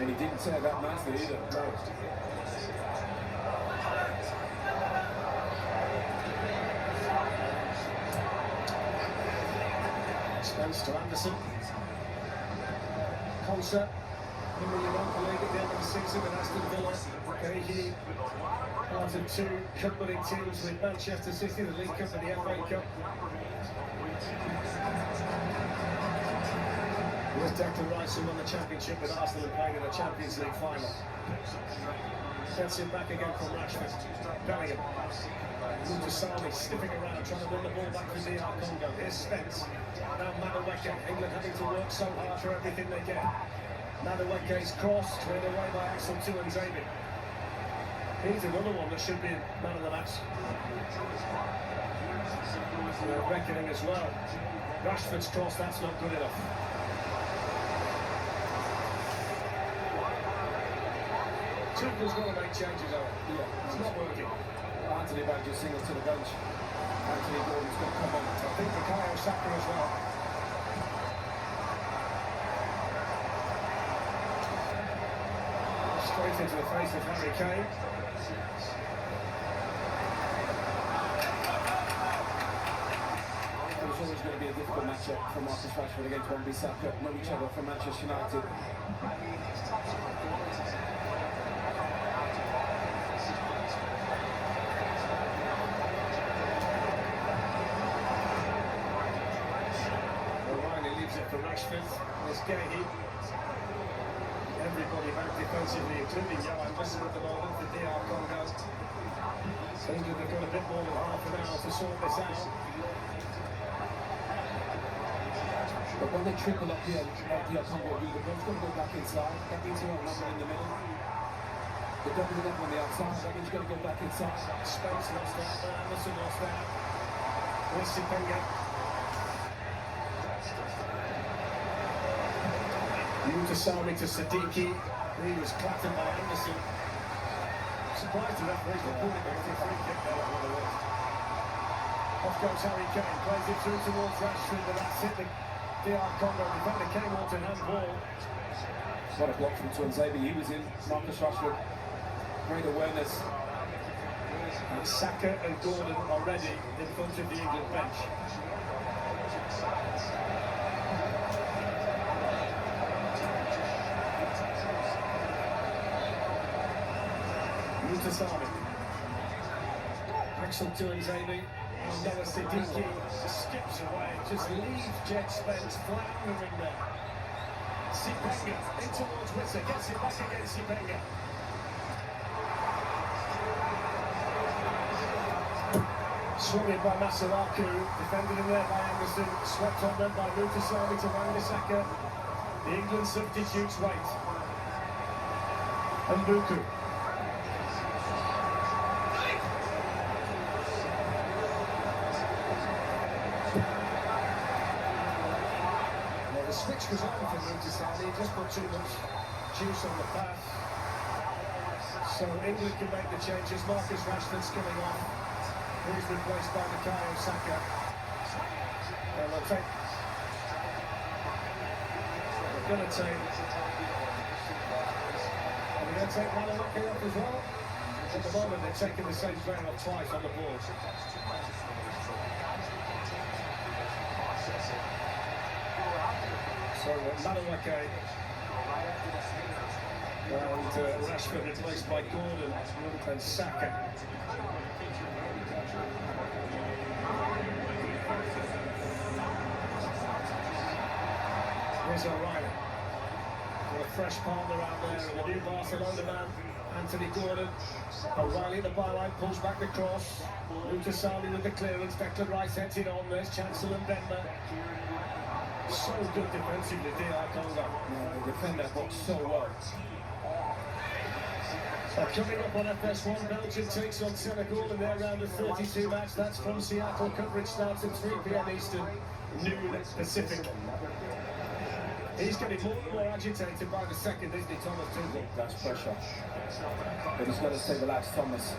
And he didn't tear that nicely either. No. Spence to Anderson. Concert. In the Europa League at the end of the season with Aston Villa. HAW, part of two cup-winning teams with Manchester City, the League Cup and the FA Cup. Here's Declan Rice, who won the championship with Arsenal and played in the Champions League final. Gets it back again from Rashford. Bellingham. Mutasami sniffing around, trying to win the ball back for DR Congo. Here's Spence. Now Madueke. England having to work so hard for everything they get. Madueke's cross, cleared away by Axel Tuanzebe. He's another one that should be man of the match. Reckoning as well. Rashford's cross, that's not good enough. Tuchel's got to make changes, Owen. Yeah, it's not working. Anthony Van just singled to the bench. Anthony Gordon's got to come on. I think for Kyle Saka as well. Straight into the face of Harry Kane. It was always going to be a difficult matchup for Marcus Rashford against Wan-Bissaka. Know each other from Manchester United. For Rashford, there's Gahey. Everybody back defensively, including Johan Wilson at the moment for DR Congo. England have got a bit more than half an hour to sort this out. But when they triple up here, DR Congo, the ball's going to go back inside. That means you're not in the middle. They're doubling up on the outside. That means you're going to go back inside. Spence lost that, Anderson lost that. Here's Sipenga. Mutasami to Siddiqui. He was clattered by Anderson. Surprised the referees were pulling it. It's a free kick there. Off goes Harry Kane. Plays it through towards Rashford, but that's hit the DR Congo defender. Came on to handball. What a block from Tuanzebe. He was in. Marcus Rashford. Great awareness. And Saka and Gordon already in front of the England bench. Mutasami. Axel Tuanzebe. And Noah Siddiqui skips away. Just leaves Jet Spence floundering there. Sipenga in towards Witzer. Gets it back against Sipenga. Swung in by Masaraku. Defended in there by Anderson. Swept on them by Mutasami to Wan-Bissaka. The England substitutes wait. And Buku. The switch was on for Mutasami, he just put too much juice on the path. So England can make the changes. Marcus Rashford's coming off. He's replaced by Bukayo Saka. They're going to take Madueke off as well. At the moment they're taking the same player off twice on the board. So Madueke and Rashford replaced by Gordon and Saka. Here's O'Reilly. Got a fresh partner out there, and the new Barcelona man, Anthony Gordon. O'Reilly at the byline, pulls back the cross. Mutasami with the clearance, Declan Rice heads it on, there's Chancellor and Benma. So good defensively, DR Congo. They defend that box so well. Coming up on FS1, Belgium takes on Senegal in their round of 32 match. That's from Seattle. Coverage starts at 3 p.m. Eastern, noon Pacific. He's getting more and more agitated by the second, isn't he, Thomas Tuchel? That's pressure. But he's got to stay relaxed, Thomas.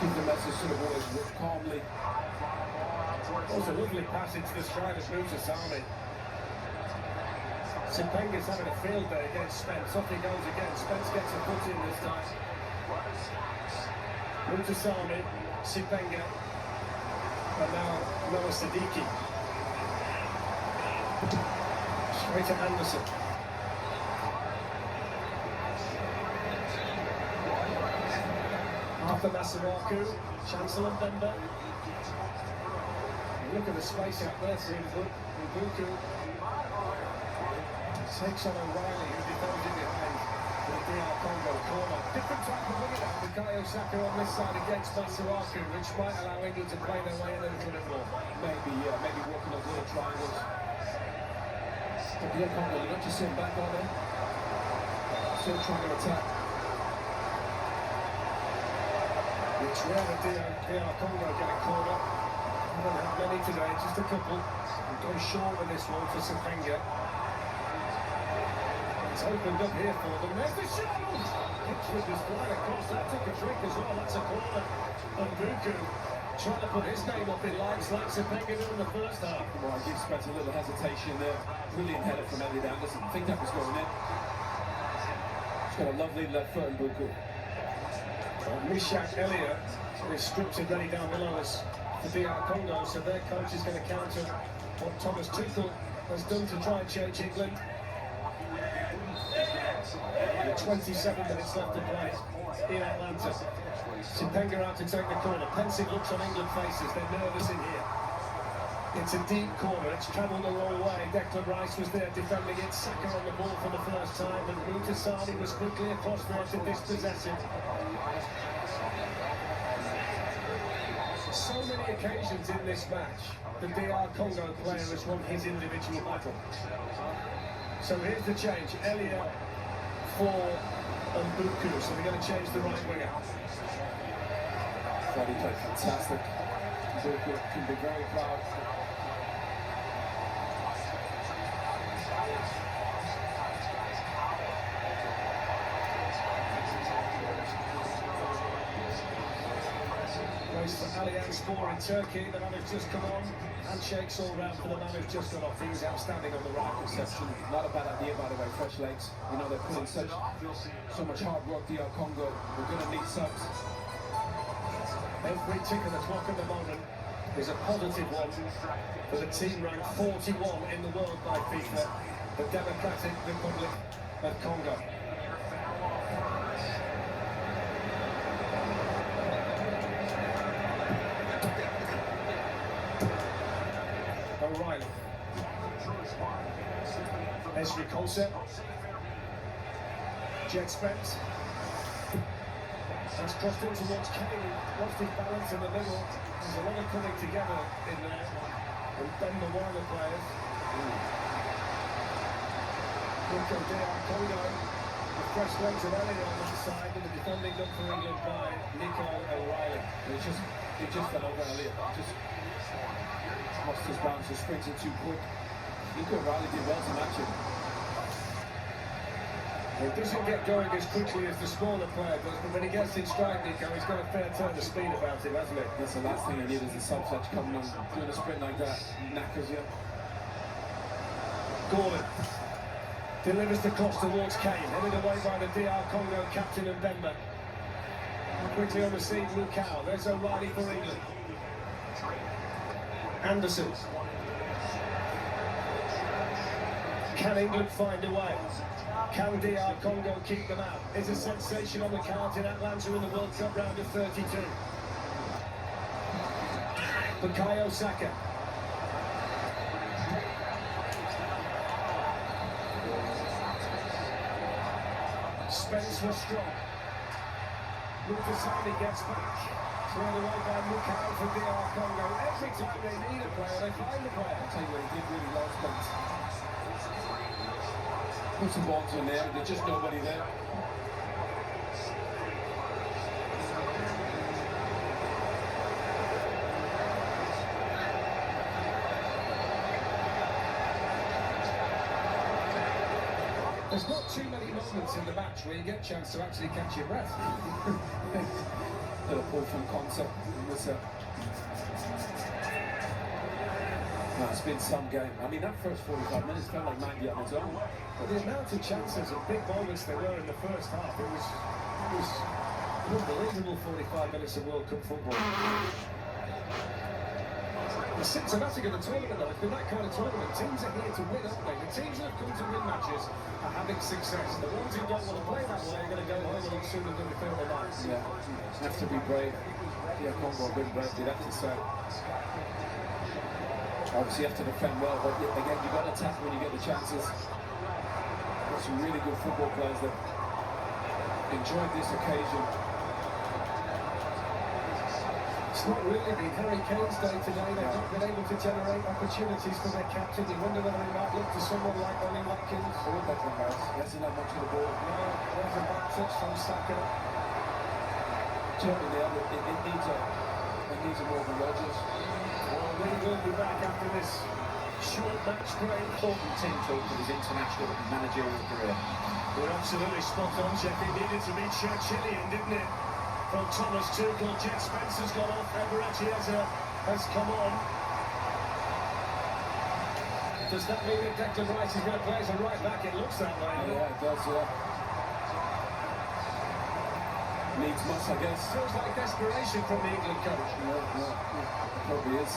Keep the message to the boys calmly. It was a lovely pass into the stride of Mutasami. Sipenga's having a field day against Spence. Off he goes again. Spence gets a foot in this time. Mutasami, Sipenga, and now Noah Siddiqui. Straight to Anderson. Arthur Masuaku, Chancellor Mbemba. Look at the space out there, Mbuku takes on O'Reilly, who defends it behind the DR Congo corner. Different type of winger now, Bukayo Saka on this side against Masuaku, which might allow England to play their way in a little bit more. Maybe working on little triangles. But DR Congo, they're not just sitting back, are they? Still trying to attack. It's rare that DR Congo get a corner. I don't have many today, just a couple. I'm going short with this one for Sipenga. It's opened up here for them. There's the shot! Pitch with this fly across. That took a drink as well. That's a corner. Mbuku trying to put his name up in lights like Sipenga did in the first half. Well, I give Spence a little hesitation there. Brilliant header from Elliot Anderson. I think that was going in. He's got a lovely left foot, Mbuku. Mishak Elliott is stripped and ready down below us for DR Congo, so their coach is going to counter what Thomas Tuchel has done to try and change England. With 27 minutes left to play in Atlanta. Sipenga out to take the corner. Pensive looks on England faces. They're nervous in here. It's a deep corner. It's travelled the wrong way. Declan Rice was there defending it. Saka on the ball for the first time, and Mutasani was quickly across there to dispossess it. So many occasions in this match, the DR Congo player has won his individual battle. So here's the change. Elliott for Mbuku, so they're going to change the right winger. Thought he played fantastic. Mbuku can be very proud. Race for Allianz Spor in Turkey. The man who's just come on. Handshakes all round for the man who's just gone off. He was outstanding on the right. Reception. Not a bad idea, by the way. Fresh legs. You know, they're putting so much hard work. DR Congo. We're going to need subs. Every tick of the clock at the moment is a positive one for the team ranked 41 in the world by FIFA, the Democratic Republic of Congo. O'Reilly. Esri Concept. Jet Spence. That's crossed in towards Kane, lost his balance in the middle. There's a lot of coming together in there. And then the Warner players. Nico DR Congo, the fresh legs of Elliott on the side, and the defending done for England by Nico O'Reilly. It just fell over Elliott. Just lost his balance, just sprinted too quick. Nico O'Reilly did well to match him. It doesn't get going as quickly as the smaller player does, but when he gets in strike, Nico, he's got a fair turn of speed about him, hasn't he? That's the last thing you need is a sub-fletch coming on, doing a sprint like that, knackers you. Gordon delivers the cross towards Kane, headed away by the DR Congo captain and Mbemba. Quickly on the scene, Lukau. There's O'Reilly for England. Anderson. Can England find a way? Can DR Congo keep them out? Is a sensation on the cards in Atlanta in the World Cup round of 32. Bukayo Saka. Spence was strong. Mutasami gets back. Thrown away by Lukau for DR Congo. Every time they need a player, they find a player. I'll tell you what, he did really well, Spence. Put some balls in there, and there's just nobody there. There's not too many moments in the match where you get a chance to actually catch your breath. Little pull from concept. No, it's been some game. I mean, that first 45 minutes felt like 90 on its own. But the amount of chances and big moments there were in the first half, it was an unbelievable 45 minutes of World Cup football. The symptomatic of the tournament, though, it's been that kind of tournament. Teams are here to win, aren't they? The teams that have come to win matches are having success. The ones who don't want to play that way are going to go home a lot sooner than they feel their lives. Yeah, you have to be brave. Yeah, Congo have been brave, you'd have to say. Obviously, you have to defend well, but again, you've got to attack when you get the chances. Got some really good football players that enjoyed this occasion. It's not really been Harry Kane's day today. They've not been able to generate opportunities for their captain. You wonder whether he might look to someone like Ollie Watkins. Or Declan Rice. He hasn't had much of the ball. No, there's a back touch from Saka. Certainly, it needs a Morgan Rodgers. Well, we will be back after this short match break. Important team talk of his international and managerial career. We're absolutely spot on, Jeff. It needed to be Churchillian, didn't it? From Thomas Tuchel, Jet Spencer's gone off, Eberechiesa has come on. Does that mean that Declan Rice is going to play as a right back? It looks that way. Yeah, it does, yeah. Needs must, I guess. Feels like desperation from the England coach. Yeah, probably is.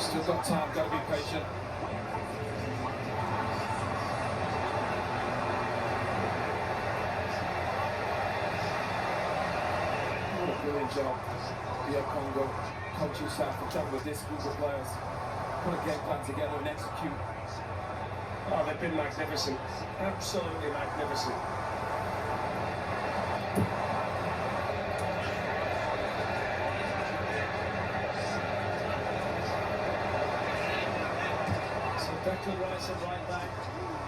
Still got time, got to be patient. Brilliant job. The Congo coaching staff have done with this group of players. Put a game plan together and execute. Oh, they've been magnificent. Absolutely magnificent. So Declan Rice at right back.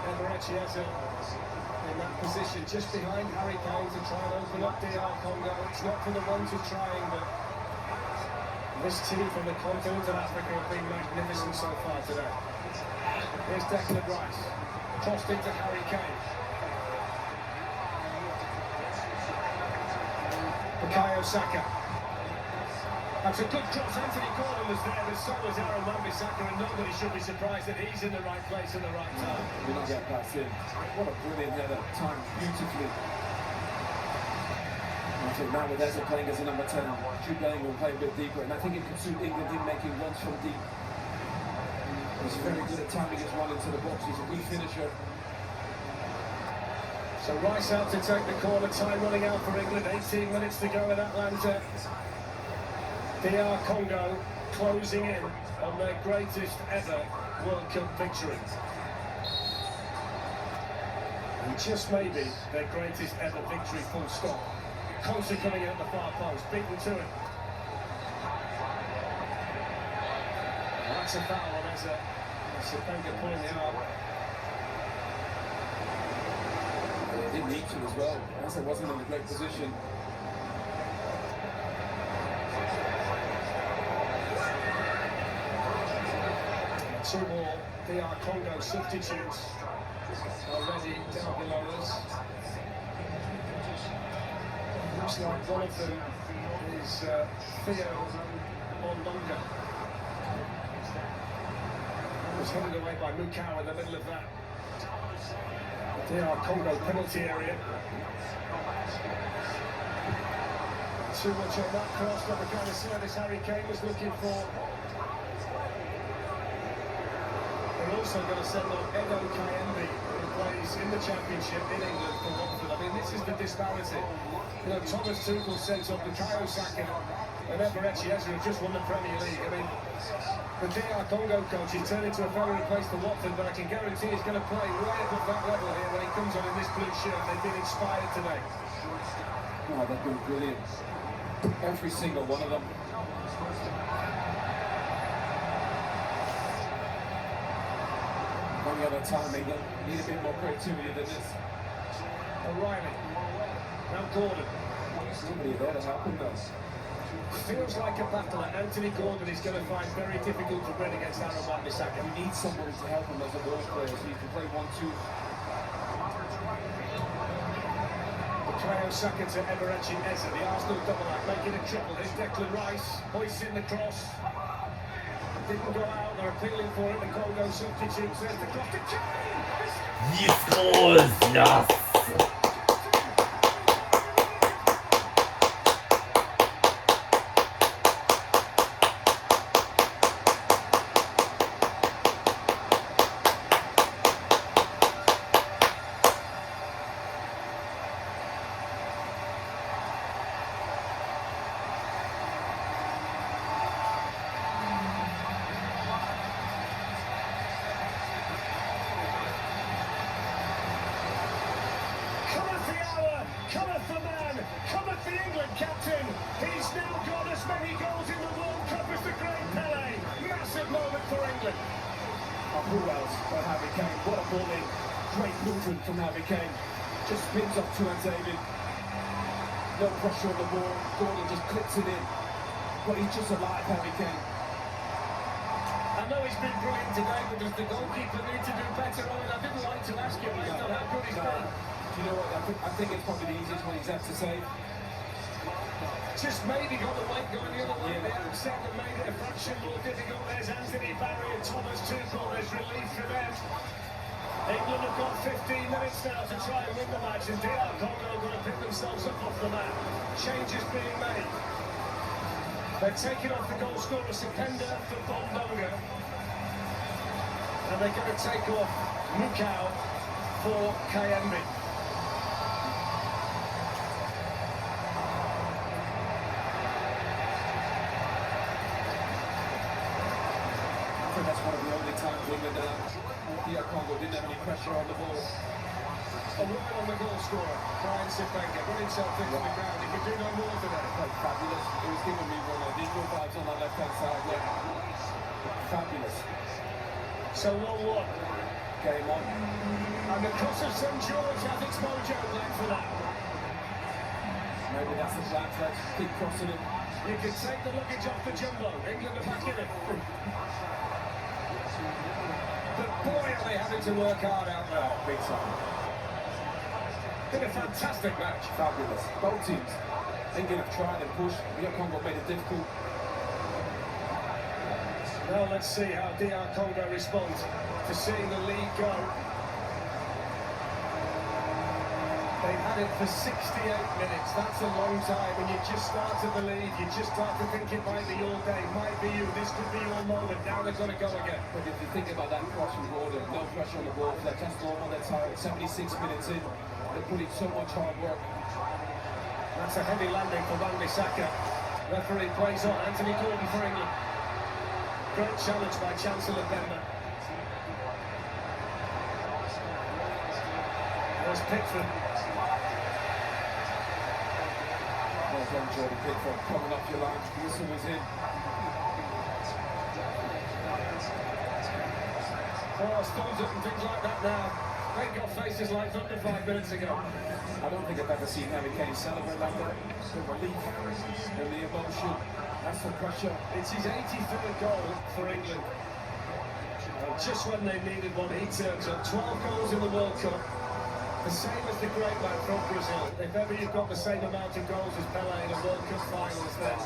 Eberechiesa in that position just behind Harry Kane to try and open up DR Congo. It's not for the ones who are trying, but this team from the continent of Africa have been magnificent so far today. Here's Declan Rice, crossed into Harry Kane. Bukayo Saka. That's a good cross. Anthony Gordon was there, but so was Aaron Wan-Bissaka, and nobody should be surprised that he's in the right place at the right time. We're not getting past him. What a brilliant header, timed beautifully. I think now with Eze playing as a number 10, Jude Bellingham will play a bit deeper, and I think it could suit England in making runs from deep. He's very good at timing his run into the box. He's a good finisher. So Rice out to take the corner, time running out for England, 18 minutes to go in Atlanta. DR Congo closing in on their greatest ever World Cup victory. And just maybe their greatest ever victory, full stop. Conser coming in at the far post, beaten to it. Well, that's a foul on Eze. Sepenga pulling the arm. He didn't need to as well. Eze wasn't in a great position. Two more DR Congo substitutes already down below us. Looks like one of them is Theo Mondonga. Was headed away by Mukau in the middle of that DR Congo penalty area. Too much on that cross, not the kind of service Harry Kane was looking for. They're also going to send on Edo Kayembe, who plays in the Championship in England for Watford. I mean, this is the disparity. You know, Thomas Tuchel sent up Bukayo Saka and Eberechiesa, who just won the Premier League. I mean, the DR Congo coach is turning to a fella who plays for Watford, but I can guarantee he's going to play right above that level here when he comes on in this blue shirt. They've been inspired today. Oh, they've been brilliant. Every single one of them. Running out of time, England need a bit more creativity than this. O'Reilly. Now Gordon. Somebody there to help him though. Feels like a battle that Anthony Gordon is going to find very difficult to win against Aaron Wan-Bissaka. You need somebody to help him as a ball player so you can play 1-2. Bukayo Saka to Eberechiesa, the Arsenal double act, making a triple. Here's Declan Rice, hoisting the cross. Didn't go out, they're appealing for it, the Congo substitutes, there's the cross to Kane! He scores! Yes! Cometh the hour, cometh the man, cometh the England captain. He's now got as many goals in the World Cup as the great Pele. Massive moment for England. Oh, who else but Harry Kane? What a ball in. Great movement from Harry Kane. Just spins up to David. No pressure on the ball. Gordon just clips it in. But he's just alive, Harry Kane. I know he's been brilliant today, but does the goalkeeper need to do better? I didn't like to ask you, I just know how good he's been. Do you know what? I think it's probably the easiest one he's had to save. Just maybe got the weight going the other way. The outset that made it a fraction more difficult. There's Anthony Barry and Thomas Tuchel. There's relief for them. England have got 15 minutes now to try and win the match, and DR Congo are going to pick themselves up off the mat. Changes being made. They're taking off the goal scorer Sekenda for Bondonga. And they're going to take off Mukau for Kayembe. I think that's one of the only times England DR Congo didn't have any pressure on the ball. A word on the goal scorer, Brian Sipenga, put himself into the ground. He could do no more today. Fabulous. It was giving me one of visual vibes on that left-hand side. Yeah. Fabulous. So 1-1. Game on. And the cross of St George has its mojo left for that. Maybe that's the plan. Let's keep crossing it. You can take the luggage off the jumbo. England are back in it. But boy, are they having to work hard out there. Big time. Been a fantastic match. Fabulous. Both teams. England have tried and pushed. DR Congo made it difficult. Now let's see how DR Congo responds to seeing the lead go. They've had it for 68 minutes. That's a long time. When you just start to believe, you just start to think it might be your day, might be you. This could be your moment. Now they've got to go again. But if you think about that cross from Gordon, no pressure on the ball, they're just normal, they're tired. 76 minutes in, they're putting so much hard work. That's a heavy landing for Wan-Bissaka. Referee plays on. Anthony Gordon for England. Great challenge by Chancellor Bemba. There's Pickford. Well done, Jordan Pickford, coming off your line. Wilson was in. Oh, stones up and things like that now. They've got faces like thunder 5 minutes ago. I don't think I've ever seen Harry Kane celebrate like that. The relief and the emotion. That's the pressure. It's his 83rd goal for England. And just when they needed one, he turns up. 12 goals in the World Cup. The same as the great man from Brazil. If ever you've got the same amount of goals as Pele in a World Cup finals, then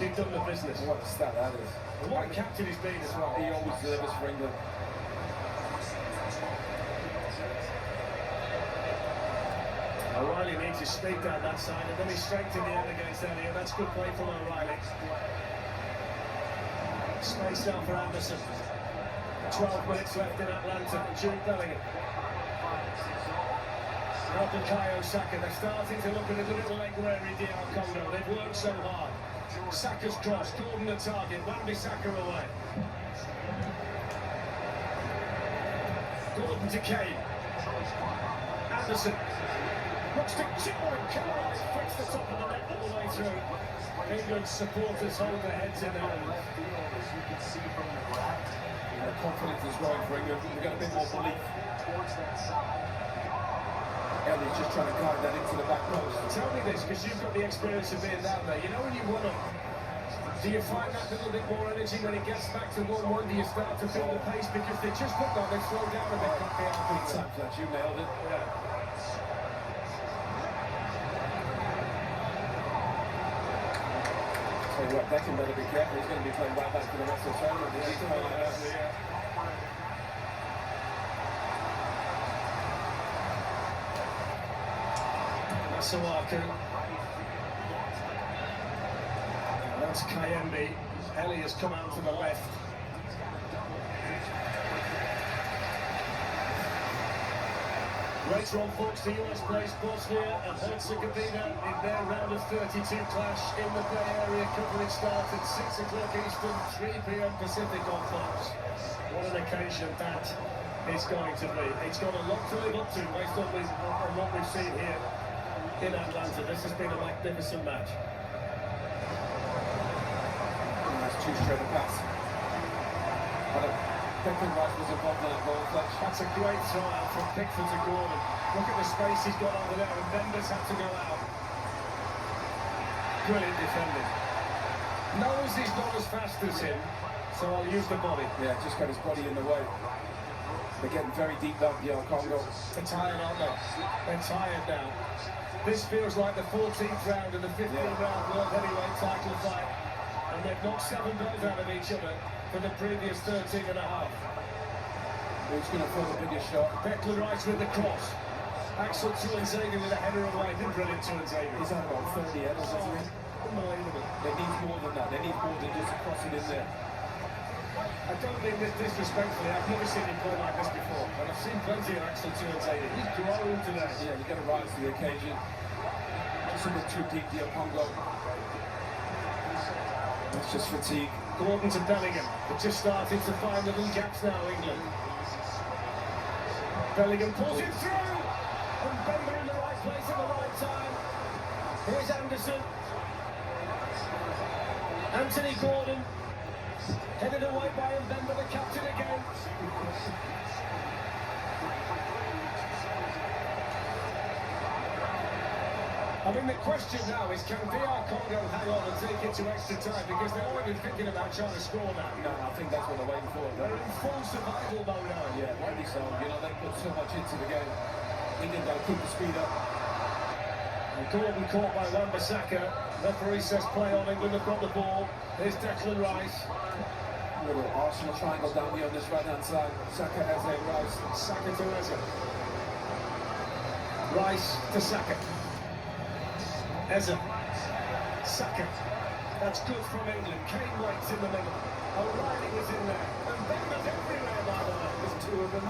you've done the business. What a stat that is. And what a captain he's been as well. He always delivers for England. O'Reilly needs to speed down that side, and then he's straight in the end against Elliott. That's good play from O'Reilly. Space down for Anderson. 12 minutes left in Atlanta. Jude Bellingham. Now Bukayo Saka. They're starting to look a little leg weary, DR Congo. They've worked so hard. Saka's cross, Gordon the target, Wan-Bissaka away. Gordon to Kane. Anderson. Looks to chip on and come on, flicks the top of the net all the way through. England's supporters hold their heads in their hands. The confidence is growing for England. We've got a bit more belief. Elliott's just trying to guide that into the back post. Tell me this, because you've got the experience of being down there. You know when you run up, do you find that little bit more energy when it gets back to 1-1? Do you start to feel the pace? Because they just look like they've slowed down a bit. Sometimes you nailed it. Yeah. So what, Declan better be careful. He's going to be playing right back for the rest of the tournament. Masuaku. That's Kayembe. Ellie has come out to the left. Later on, folks, the US plays Bosnia and Herzegovina in their round of 32 clash in the Bay Area. Coverage starts at 6 o'clock Eastern, 3 p.m. Pacific on Fox. What an occasion that is going to be. It's got a lot to live up to based on what we've seen here in Atlanta. This has been a magnificent match. Nice two-straight pass. Declan Rice was involved in that goal clutch. That's a great trial from Pickford to Gordon. Look at the space he's got over there, and Benders had to go out. Brilliant defending. Knows he's not as fast as him, so I'll use the body. Yeah, just got his body in the way. They're getting very deep down here on Congo. They're tired, aren't they? They're tired now. This feels like the 14th round of the 15th-round World Heavyweight title fight, and they've knocked 7 blows out of each other for the previous 13 and a half. Who's going to throw the biggest shot? Declan Rice with the cross. Axel Tuanzebe with a header away. Brilliant Tuanzebe. He's had about 30 headers, hasn't he? Unbelievable. They need more than that. They need more than just crossing in there. I don't mean this disrespectfully. I've never seen him play like this before, but I've seen plenty of Axel Tuanzebe. He's grown today. Yeah, you've got to rise to the occasion. Just a bit too deep here, Congo. It's just fatigue. Gordon to Bellingham. They're just starting to find little gaps now, England. Bellingham pulls it through! And Bender in the right place at the right time. Here's Anderson. Anthony Gordon. Headed away by Mbemba, the captain again. I mean, the question now is, can DR Congo hang on and take it to extra time? Because they're already thinking about trying to score now. No, I think that's what they're waiting for. They're in full survival mode now. Yeah, rightly so. You know, they put so much into the game. England got to keep the speed up. And Gordon caught by Wan-Bissaka. Referee says play on. England have got the ball. Here's Declan Rice. Little Arsenal triangle down here on this right-hand side. Saka, Eze, Rice. Saka to Eze. Rice to Saka. Eze. Saka. That's good from England. Kane waits in the middle. O'Reilly was in there. And Benders everywhere, by the way. There's 2 of them.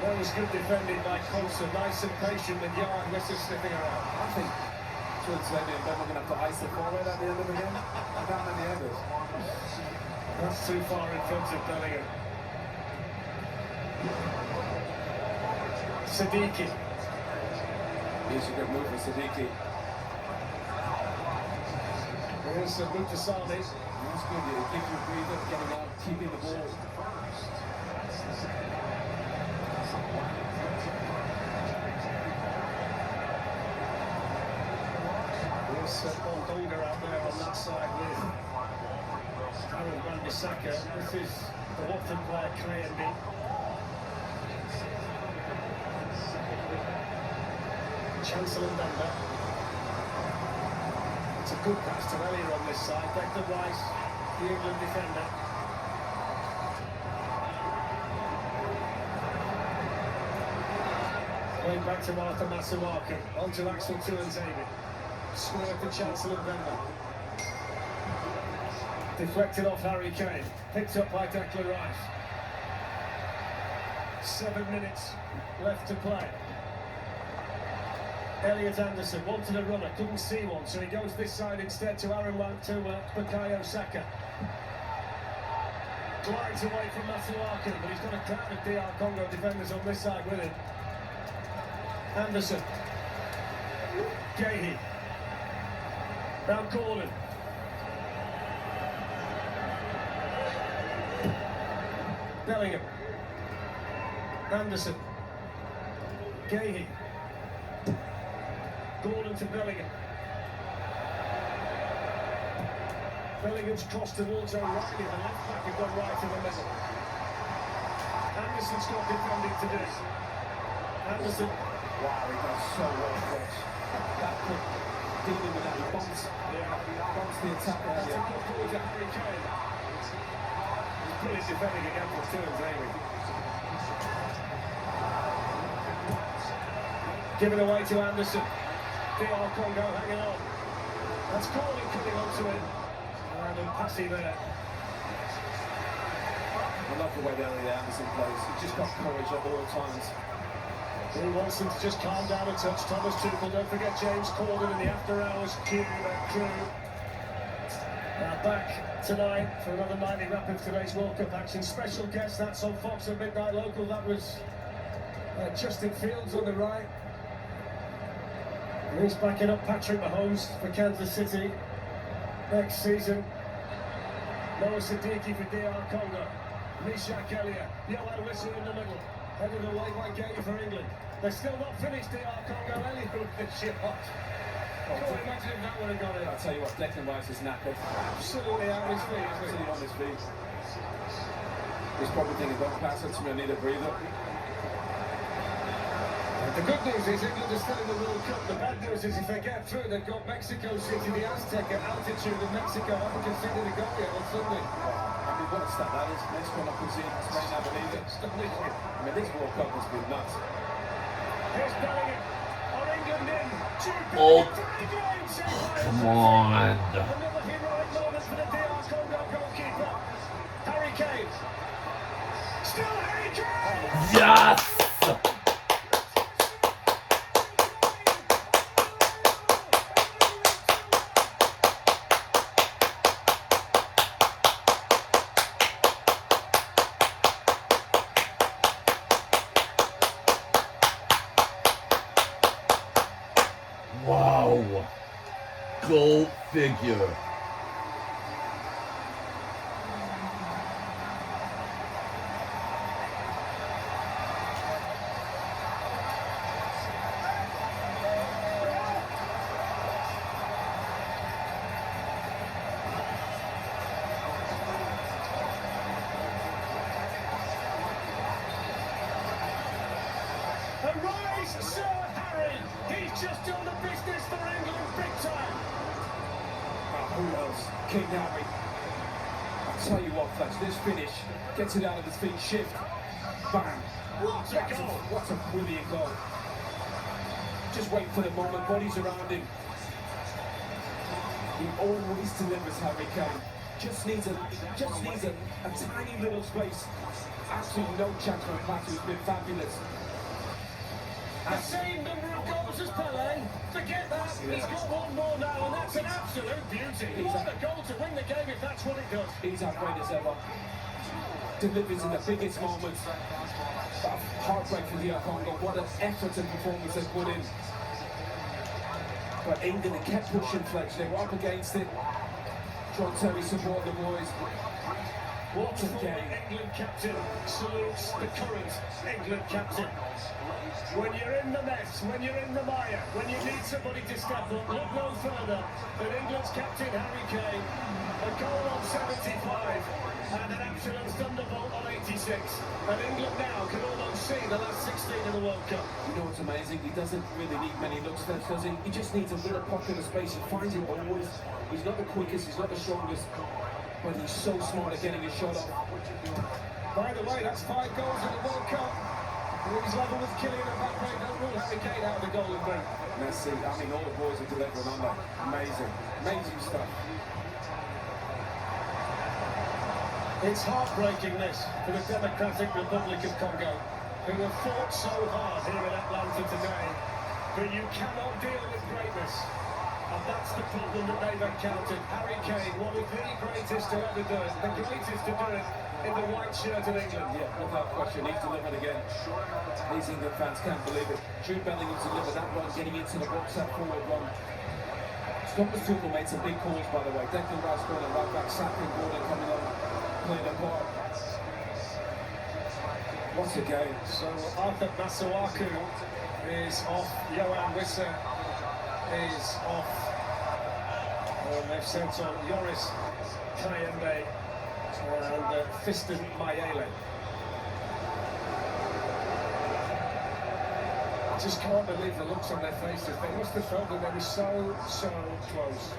That was good defending by Coulson. Nice and patient with Yard Whistle sniffing around. I think Tuanzebe and Ben are going to have to ice the forward at the end of the game. That many others. That's too far in front of Bellingham. Siddiqui. Here's a good move for Siddiqui. Here's Mutasami. That's good. It gives you a breather, getting out, keeping the ball. There's Bongonga out there on that side with Aaron Wan-Bissaka. This is the Watford player, Kayembe. Chancellor Mbemba. It's a good pass to Elliot on this side. Declan Rice, the England defender. Going back to Arthur Masuaku. On to Axel Tuanzebe. Swerve to Chancellor Mbemba. Deflected off Harry Kane. Picked up by Declan Rice. 7 minutes left to play. Elliot Anderson wanted a runner, couldn't see one, so he goes this side instead to Bukayo Saka. Glides away from Masuaku, but he's got a crowd of DR Congo defenders on this side with him. Anderson. Gahey. Now Gordon. Bellingham. Anderson. Gahey. Gordon to Bellingham. Bellingham's crossed towards O'Reilly, the left back had gone right in the middle. Anderson's got defending to do. Anderson. Wow, he does so well, Chris. That could dealing with that. He bumps the attack That's a area. good ball to Harry Kane. He's brilliant defending against the turns, Amy. Give it away to Anderson. DR Congo hanging on. That's Corley coming onto it. And Passy there. I love the way Elliot Anderson plays. He's just got courage at all times. He wants them to just calm down a touch. Thomas Tuchel, don't forget James Corden in the after-hours crew. Back tonight for another nightly wrap of today's World Cup action. Special guest, that's on Fox at midnight local. That was Justin Fields on the right. And he's backing up Patrick Mahomes for Kansas City next season. Noah Siddiqui for DR Congo. Mishak Elliott, Yohan Wissa in the middle. Headed away by Gay for England. They're still not finished, DR Congo. Elliott with the shot. Can't imagine if that would have gone in. I'll tell you what, Declan Rice is knackered. Absolutely out of his feet, isn't Absolutely on his feet. He's probably thinking, don't pass it to me, I need a breather. The good news is England are still in the World Cup. The bad news is if they get through, they've got Mexico City, the Aztec at altitude in Mexico. Haven't conceded a goal yet on Sunday. I mean, what a stat that is. Mexico not conceding, Spain have believed it. I mean, this World Cup has been nuts. Here's Bellingham. On England in. Oh, Come come on. Another heroic moment for the DR Congo goalkeeper. Harry Kane. Still Harry Kane! Yes! Wow. Go figure. Arise, Sir Harry! He's just done the business for England big time! Who else? King Harry. I'll tell you what, Fletch, this finish gets it out of his feet, shift, bang. What a goal! What a brilliant goal. Just wait for the moment, bodies around him. He always delivers, Harry Kane. Just needs a tiny little space. Absolutely no chance for a pass. He's been fabulous. The same number of goals as Pelé. Forget that. He's got one more now, and that's an absolute beauty. What a goal to win the game if that's what it does. He's as great as ever. Delivers in the biggest moments. Heartbreak for DR Congo. What an effort and performance they put in. But England kept pushing, Fletch. They were up against it. John Terry supported the boys. What a former England captain salutes the current England captain. When you're in the mess, when you're in the mire, when you need somebody to step up, look no further than England's captain Harry Kane. A goal on 75 and an absolute thunderbolt on 86. And England now can almost see the last 16 of the World Cup. You know what's amazing? He doesn't really need many looks, does he? He just needs a little pocket of space. He finds it always. He's not the quickest, he's not the strongest, but he's so smart at getting his shot off. By the way, that's 5 goals in the World Cup. He's level with Kylian Mbappe. Don't rule Harry Kane out of the golden boot. Messi, I mean, all the boys are delivering on that. Amazing, amazing stuff. It's heartbreaking this for the Democratic Republic of Congo, who have fought so hard here in Atlanta today, but you cannot deal with greatness. And that's the problem that they've encountered. Harry Kane, one of the greatest to ever do it, the greatest to do it in the white shirt of England. Yeah, without question, he's delivered again. These England fans can't believe it. Jude Bellingham delivered that run, getting into the box, that forward run. Thomas Tuchel made some big calls, by the way. Declan Rice going on right back, Sapping, Gordon coming on, playing a part. What a game. So Arthur Masuaku is off, Yohan Wissa is off. They've sent on Yoris Kayembe and Fiston Mayele. just can't believe the looks on their faces. They must have felt that they were so close.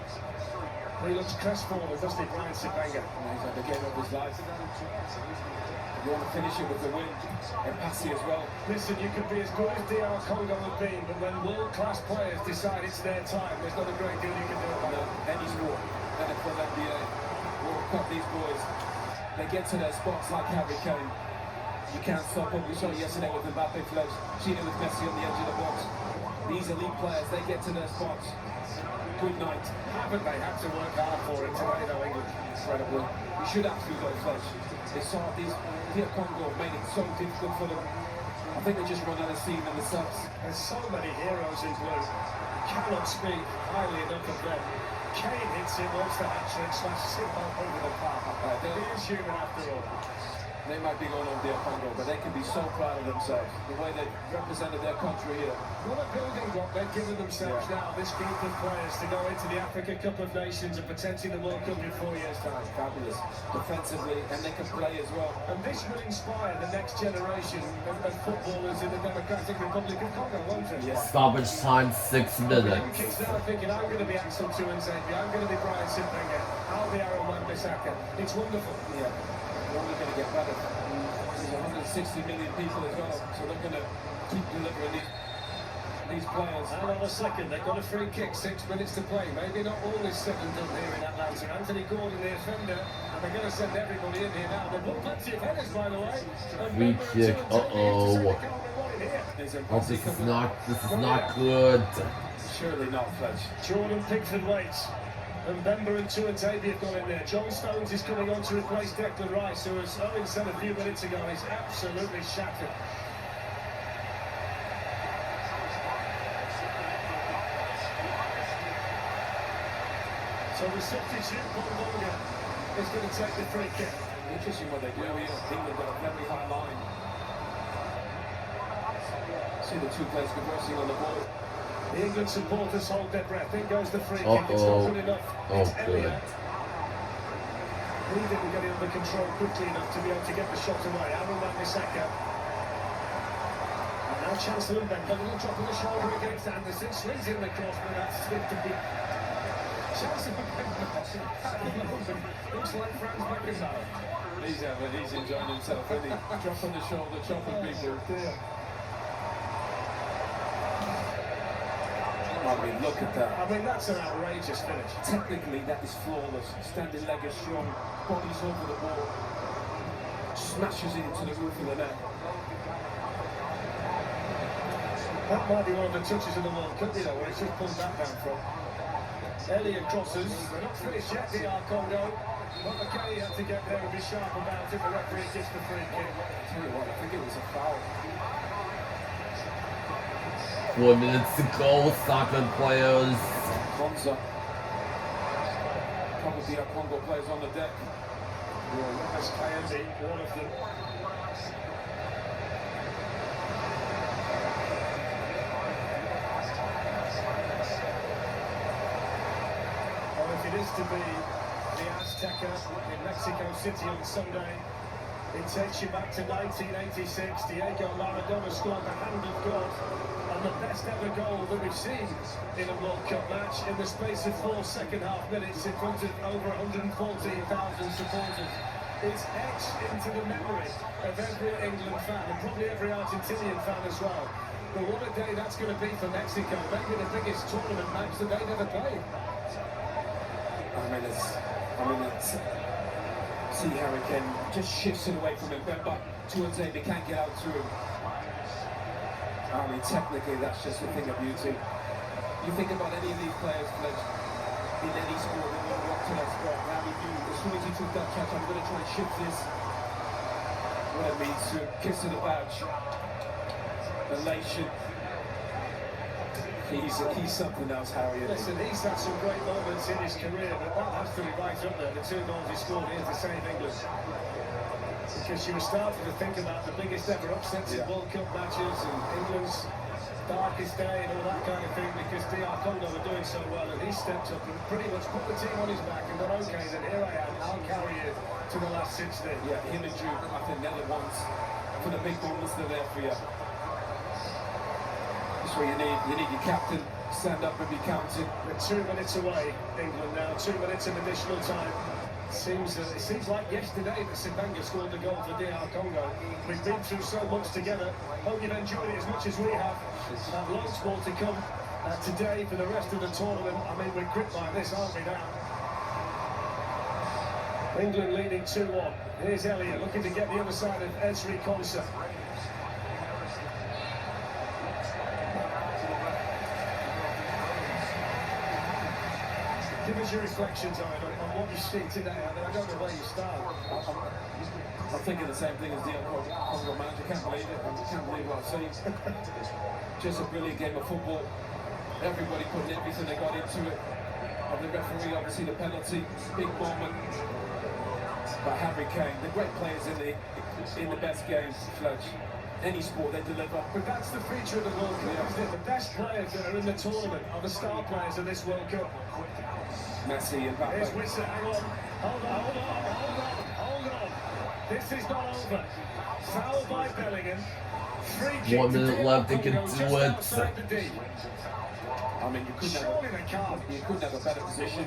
He looks crestfallen, doesn't he, Brian Sipanga? He's had the game of his life. You want to finish it with the win, and Passy as well. Listen, you could be as good as DR Congo have been, but when world-class players decide it's their time, there's not a great deal you can do about it. Any sport, NFL, NBA, World Cup, these boys, they get to their spots like Harry Kane. You can't stop them. We saw it yesterday with Mbappe flows. Seen it with Messi on the edge of the box. These elite players, they get to their spots. Good night. Haven't they had to work hard for it today, though, England? Incredible. We should have through those flash. They saw these. DR Congo made it so difficult for them. I think they just run out of steam in the subs. There's so many heroes in blue. Cannot speak highly enough of them. Kane hits it once the hat-trick, smashes it over the park. He is human after all. They might be going on DR Congo, but they can be so proud of themselves. The way they've represented their country here. What a building block they've given themselves now, this group of players, to go into the Africa Cup of Nations and potentially the World Cup in 4 years' time. Fabulous. Defensively, and they can play as well. And this will inspire the next generation of footballers in the Democratic Republic of Congo, won't it? Yes. Stoppage time 6 minutes. Kids now thinking, I'm going to be Axel Tuanzebe, I'm going to be Brian Sipanga, I'll be Aaron Wan-Bissaka. It's wonderful. Yeah. They're only going to get better. There's 160 million people as well, so they're going to keep delivering these players. And on a second, they've got a free kick, 6 minutes to play. Maybe not all is said and done here in Atlanta. Anthony Gordon, the offender, and they're going to send everybody in here now. They've got plenty of headers, by the way. Free kick, uh-oh. Oh, this is not good. Surely not, Fletch. Jordan Pickford waits. And Bemba and Tuanzebe have gone in there. John Stones is coming on to replace Declan Rice, who was Owen said a few minutes ago, he's absolutely shattered. So the substitute, Bongonga, is going to take the free kick. Interesting what they do here. England got a very high line. See the two players conversing on the ball. The England supporters hold their breath. In goes the free kick. It's not good enough. It's Elliott. He didn't get it under control quickly enough to be able to get the shot away. Aaron Wan-Bissaka. And now Chancellor Mbemba, a little drop of the shoulder against Anderson. Swings in the cross, but that's good to be. Chancellor Mbemba looks like Franz Beckenbauer. He's enjoying himself, isn't he? Drop on the shoulder, chopping people. I mean, look at that. I mean, that's an outrageous finish. Technically, that is flawless. Standing leg is strong, body's over the ball, smashes it into the roof of the net. That might be one of the touches of the World Cup, you know, where it's just pulled that down from. Elliott crosses. They're not finished yet, DR Congo. But McKay had to get there and be sharp about it. The referee gets the free kick. I tell you what, I think it was a foul. 4 minutes to go, soccer players. Bonza. Couple of DR Congo players on the deck. That's Kayembe, one of them. Well, if it is to be the Azteca in Mexico City on Sunday, it takes you back to 1986. Diego Maradona scored the hand of God. And the best ever goal that we've seen in a World Cup match in the space of 4 second-half minutes in front of over 114,000 supporters. It's etched into the memory of every England fan and probably every Argentinian fan as well. But what a day that's going to be for Mexico, maybe the biggest tournament match that they've ever played. See Harry Kane just shifts it away from him. But Tuanzebe can't get out through him. I mean, technically, that's just a thing of beauty. You think about any of these players, in any sport, they will rock to that spot. Now we do. As soon as he took that catch, I'm going to try and shift this. What it means to kiss of the badge. Elation. He's something else, Harry. Listen, he's had some great moments in his career, but that has to be right up there. The 2 goals he scored here to save England. Because you were starting to think about the biggest ever upsets in World Cup matches and England's darkest day and all that kind of thing, because DR Congo were doing so well and he stepped up and pretty much put the team on his back and got okay, then here I am, I'll carry you to the last 60. Yeah, him and Duke, I think they're the ones for the big moments, they're there for you. what you need. You need your captain stand up and be counted. We're 2 minutes away, England now. 2 minutes of additional time. It seems like yesterday that Sibanga scored the goal for DR Congo. We've been through so much together. Hope you've enjoyed it as much as we have. Loads more to come today for the rest of the tournament. I mean, we're gripped by this, aren't we now? England leading 2-1. Here's Elliott looking to get the other side of Esri Konsa. Give us your reflections on what you've seen today. I mean, I don't know where you start. I'm thinking the same thing as the Congo manager. Can't believe it. I can't believe what I've seen. Just a brilliant game of football. Everybody putting everything they got into it. And the referee, obviously, the penalty, big moment. But Harry Kane, the great players in the best games, Fletch. Any sport they deliver. But that's the feature of the World Cup, isn't it? The best players that are in the tournament are the star players of this World Cup. Messi and Here's Mbappe. Wissa, hang on. Hold on. This is not over. Foul by Bellingham. Free kick 1 minute left, they can Congo, do just it. outside the D. I mean, Surely they can't. you couldn't have a better position.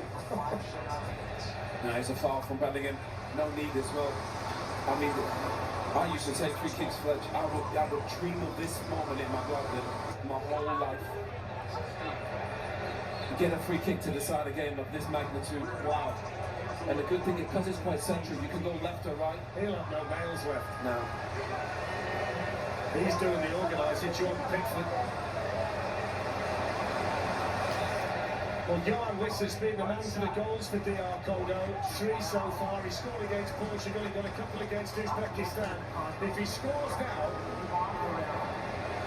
Now here's a foul from Bellingham. No need as well. I mean, I used to take free kicks, Fletch. I would dream of this moment in my life, my whole life. You get a free kick to decide a game of this magnitude. Wow. And the good thing is, because it's quite central, you can go left or right. He'll have no nails left. No. He's doing the organising, Jordan Pickford. Well, Johan Wissa's been the man for the goals for DR Congo. 3 so far. He scored against Portugal. He got a couple against Uzbekistan. If he scores now,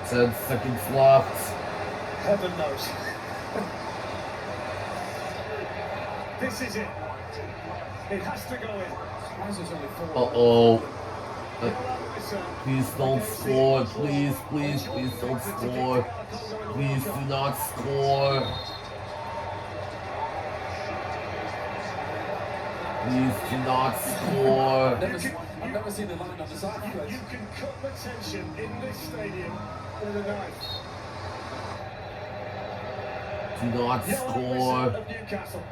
10 seconds left. heaven knows. This is it. It has to go in. Why is there only 4? Uh-oh. Johan Wissa. Please don't score. Please don't score. Please do not score. Please do not score. I've never seen the line on the side. You can cut the tension in this stadium with a knife. Do not Johan score. Wissa of Newcastle.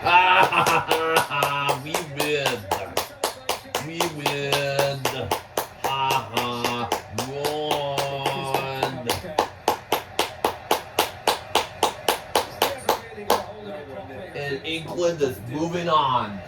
Ah, we win. We win. Haha. Won. And England is moving on.